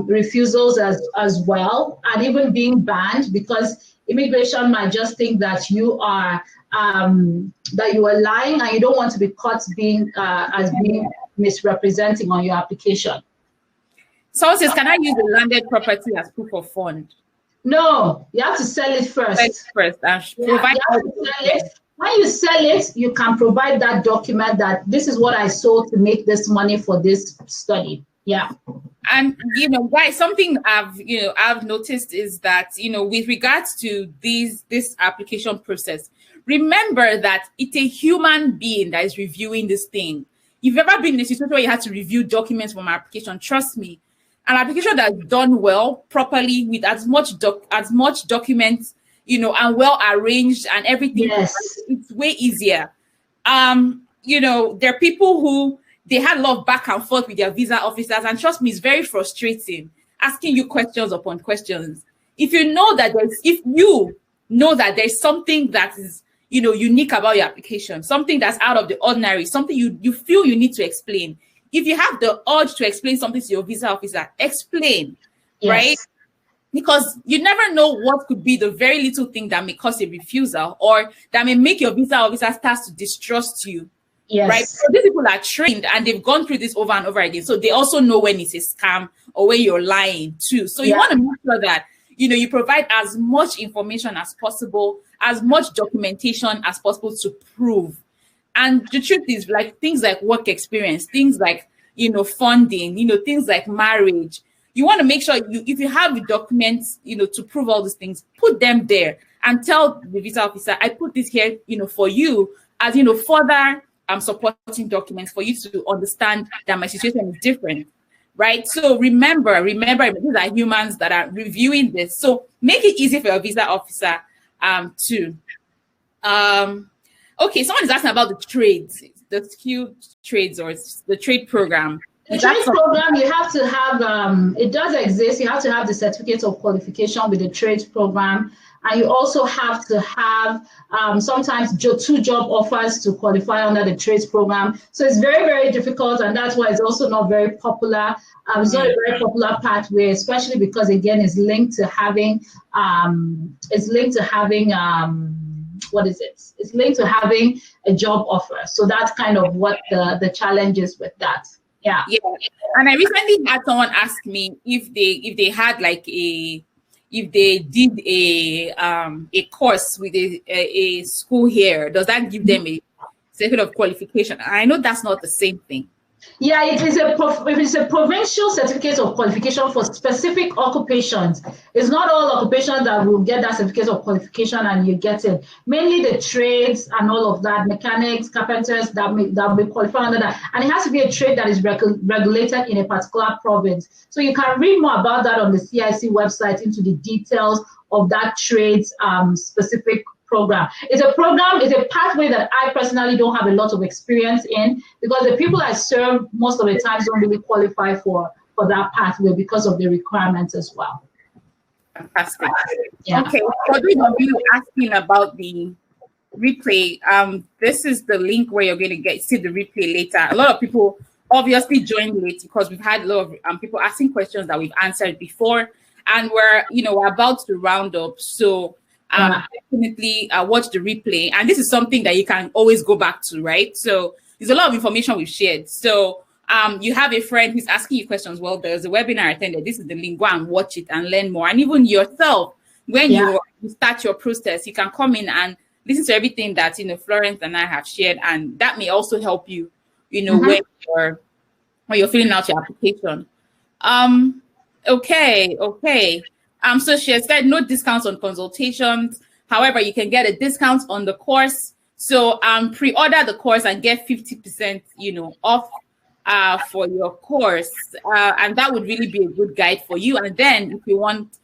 refusals as well, and even being banned, because immigration might just think that you are lying and you don't want to be caught being misrepresenting on your application. Someone says, can I use the landed property as proof of fund? No, you have to sell it first. Provide when you sell it, you can provide that document that this is what I sold to make this money for this study. Yeah. And guys, something I've noticed is that with regards to this application process, remember that it's a human being that is reviewing this thing. If you've ever been in a situation where you had to review documents from an application, trust me, an application that's done well, properly, with as much documents, and well arranged and everything, it's way easier. There are people who they had a lot of back and forth with their visa officers, and trust me, it's very frustrating, asking you questions upon questions. If you know that there's something that is, unique about your application, something that's out of the ordinary, something you feel you need to explain. If you have the urge to explain something to your visa officer, explain, right? Because you never know what could be the very little thing that may cause a refusal or that may make your visa officer start to distrust you. Yes. Right. So these people are trained and they've gone through this over and over again. So they also know when it's a scam or when you're lying too. So you want to make sure that, you provide as much information as possible, as much documentation as possible to prove. And the truth is, like, things like work experience, things like, funding, things like marriage, you want to make sure if you have the documents, to prove all these things, put them there and tell the visa officer, I put this here, for you as, further supporting documents for you to understand that my situation is different, right? So remember, these are humans that are reviewing this. So make it easy for your visa officer too. Okay, someone is asking about the trades, the skilled trades or the trade program. The trade program, you have to have, it does exist. You have to have the certificate of qualification with the trades program. And you also have to have sometimes 2 job offers to qualify under the trades program. So it's very, very difficult. And that's why it's also not very popular. It's not a very popular pathway, especially because, again, it's linked to having, what is it? It's linked to having a job offer. So that's kind of what the challenge is with that. Yeah. And I recently had someone ask me if they had if they did a course with a school here, does that give them a certificate of qualification? I know that's not the same thing. Yeah, it is a provincial certificate of qualification for specific occupations. It's not all occupations that will get that certificate of qualification and you get it. Mainly the trades and all of that, mechanics, carpenters that may qualify under that. And it has to be a trade that is regulated in a particular province. So you can read more about that on the CIC website into the details of that trades specific program. It's a pathway that I personally don't have a lot of experience in, because the people I serve most of the times don't really qualify for that pathway because of the requirements as well. Fantastic. Yeah. Okay, for those of you asking about the replay, this is the link where you're going to see the replay later. A lot of people obviously joined late because we've had a lot of people asking questions that we've answered before, and we're about to round up. So definitely watch the replay, and this is something that you can always go back to, right? So there's a lot of information we've shared. So you have a friend who's asking you questions. Well, there's a webinar attended. This is the link. Go and watch it and learn more. And even yourself, when you start your process, you can come in and listen to everything that Florence and I have shared, and that may also help you, when you're filling out your application. Okay. So she has said no discounts on consultations. However, you can get a discount on the course. So pre-order the course and get 50%, off for your course. And that would really be a good guide for you. And then if you want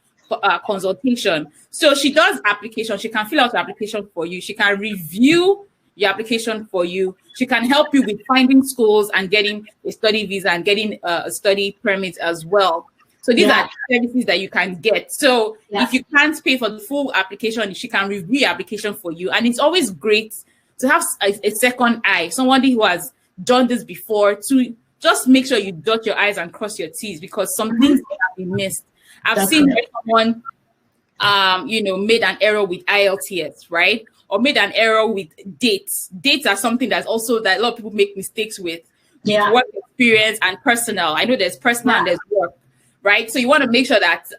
consultation, so she does application. She can fill out the application for you. She can review your application for you. She can help you with finding schools and getting a study visa and getting a study permit as well. So these are services that you can get. So if you can't pay for the full application, she can review your application for you. And it's always great to have a second eye, somebody who has done this before, to just make sure you dot your I's and cross your T's, because some things have been missed. I've seen someone, made an error with IELTS, right? Or made an error with dates. Dates are something that a lot of people make mistakes with work experience and personal. I know there's personal and there's work. Right, so you want to make sure that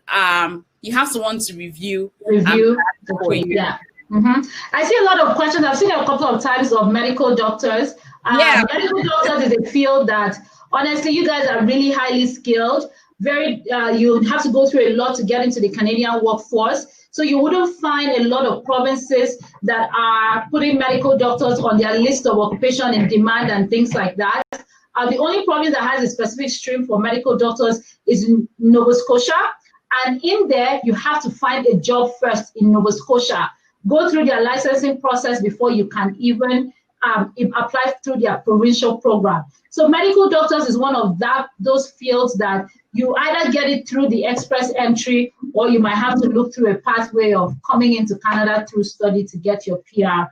you have someone to review for you. Yeah. I see a lot of questions. I've seen a couple of times of medical doctors. Medical doctors is a field that, honestly, you guys are really highly skilled. You have to go through a lot to get into the Canadian workforce. So you wouldn't find a lot of provinces that are putting medical doctors on their list of occupation in demand and things like that. The only province that has a specific stream for medical doctors is Nova Scotia. And in there, you have to find a job first in Nova Scotia. Go through their licensing process before you can even apply through their provincial program. So medical doctors is one of those fields that you either get it through the express entry, or you might have to look through a pathway of coming into Canada through study to get your PR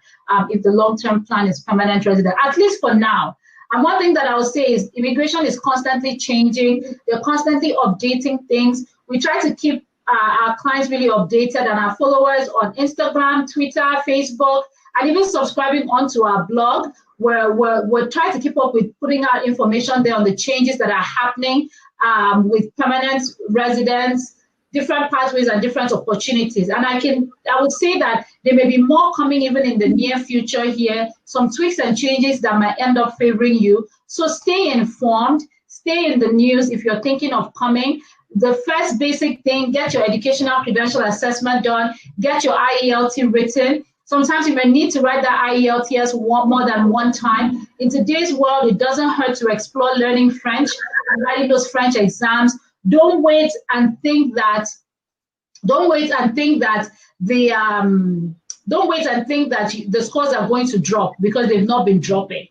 if the long-term plan is permanent resident, at least for now. And one thing that I would say is immigration is constantly changing. They're constantly updating things. We try to keep our clients really updated, and our followers on Instagram, Twitter, Facebook, and even subscribing onto our blog, where we're trying to keep up with putting out information there on the changes that are happening with permanent residents, different pathways and different opportunities. And I would say that there may be more coming even in the near future here, some tweaks and changes that might end up favoring you. So stay informed, stay in the news if you're thinking of coming. The first basic thing, get your educational credential assessment done, get your IELT written. Sometimes you may need to write that IELTS more than one time. In today's world, it doesn't hurt to explore learning French and writing those French exams. Don't wait and think that the scores are going to drop, because they've not been dropping.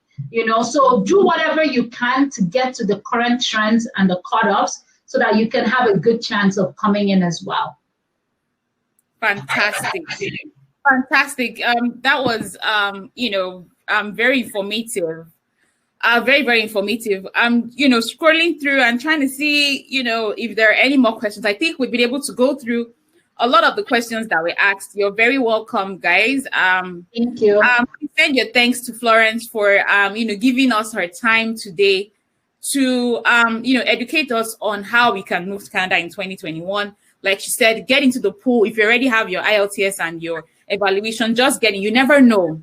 So do whatever you can to get to the current trends and the cutoffs, so that you can have a good chance of coming in as well. Fantastic. That was very informative. Very, very informative. Scrolling through and trying to see, if there are any more questions. I think we've been able to go through a lot of the questions that were asked. You're very welcome, guys. Thank you. Send your thanks to Florence for, giving us her time today to, educate us on how we can move to Canada in 2021. Like she said, get into the pool. If you already have your IELTS and your evaluation, just get in. You never know.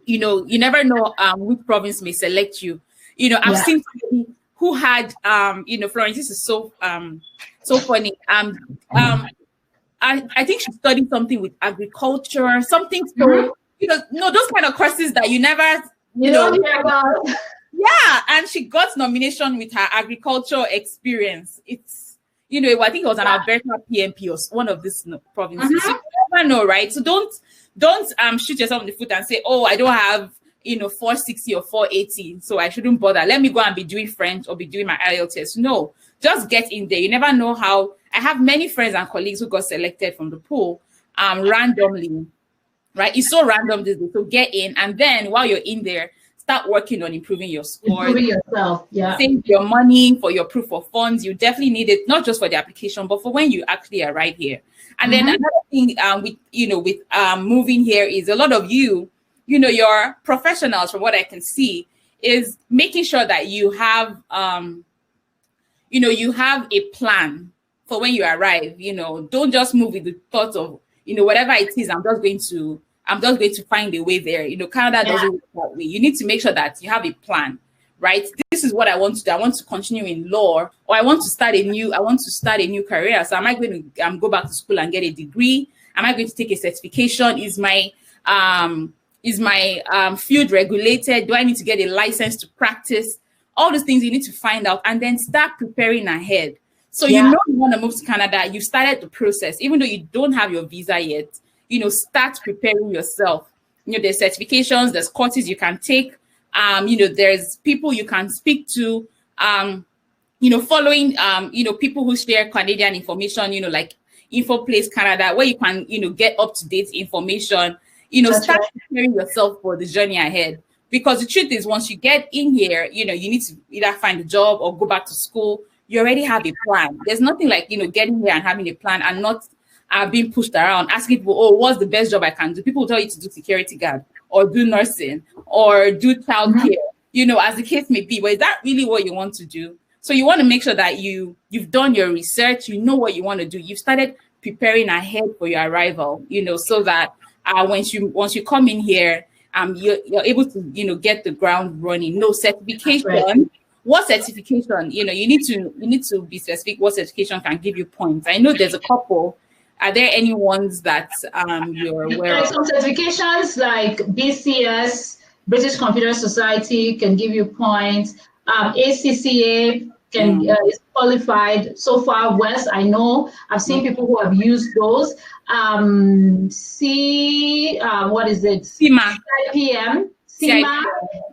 You never know which province may select you. I've seen somebody who had, Florence, this is so funny. I think she studied something with agriculture, something. So, those kind of courses that you never, don't hear about. Yeah, and she got nomination with her agricultural experience. It's, I think it was an Alberta PNP or one of these provinces. So you never know, right? So don't shoot yourself in the foot and say, oh, I don't have 460 or 480, so I shouldn't bother. Let me go and be doing French or be doing my IELTS. No, just get in there. You never know how. I have many friends and colleagues who got selected from the pool randomly, right? It's so random this day. So get in, and then while you're in there, start working on improving your score. Improving yourself, yeah. Save your money for your proof of funds. You definitely need it, not just for the application, but for when you actually arrive here. And then another thing with moving here is a lot of you're professionals, from what I can see, is making sure that you have you have a plan for when you arrive. Don't just move with the thought of whatever it is, I'm just going to find a way there. Canada doesn't work that way. You need to make sure that you have a plan, right? This is what I want to do. I want to continue in law, or I want to start a new career. So am I going to go back to school and get a degree? Am I going to take a certification? Is my field regulated? Do I need to get a license to practice? All those things you need to find out, and then start preparing ahead. So you want to move to Canada. You started the process, even though you don't have your visa yet. Start preparing yourself. There's certifications, there's courses you can take. There's people you can speak to. Following people who share Canadian information. Like InfoPlace Canada, where you can get up to date information. Start preparing yourself for the journey ahead. Because the truth is, once you get in here, you need to either find a job or go back to school. You already have a plan. There's nothing like getting here and having a plan and not being pushed around, asking people, oh, what's the best job I can do? People will tell you to do security guard or do nursing or do childcare, as the case may be. But is that really what you want to do? So you want to make sure that you've done your research, you know what you want to do. You've started preparing ahead for your arrival, so that once you come in here, you're able to, get the ground running. No certification. Right. What certification? You need to be specific. What certification can give you points? I know there's a couple. Are there any ones that you're aware of? Some certifications like BCS, British Computer Society, can give you points. ACCA is qualified. So far west, I know I've seen people who have used those. What is it? CIMA. CIPM. CIMA.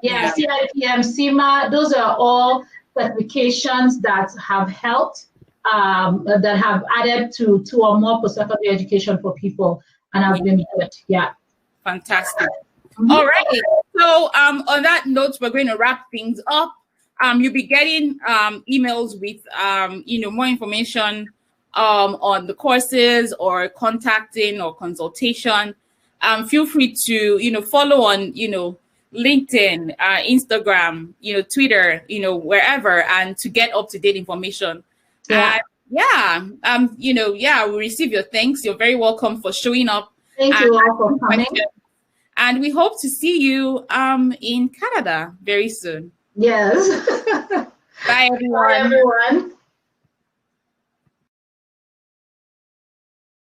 Yeah, CIPM, CIMA. Those are all certifications that have helped. That have added to two or more post-secondary education for people, and have been good. Yeah. Fantastic. All right. So on that note, we're going to wrap things up. You'll be getting emails with more information on the courses or contacting or consultation. Feel free to follow on LinkedIn, Instagram, Twitter, wherever, and to get up-to-date information. We receive your thanks. You're very welcome for showing up. Thank you all for coming. And we hope to see you in Canada very soon. Yes. Bye, everyone. Bye, everyone.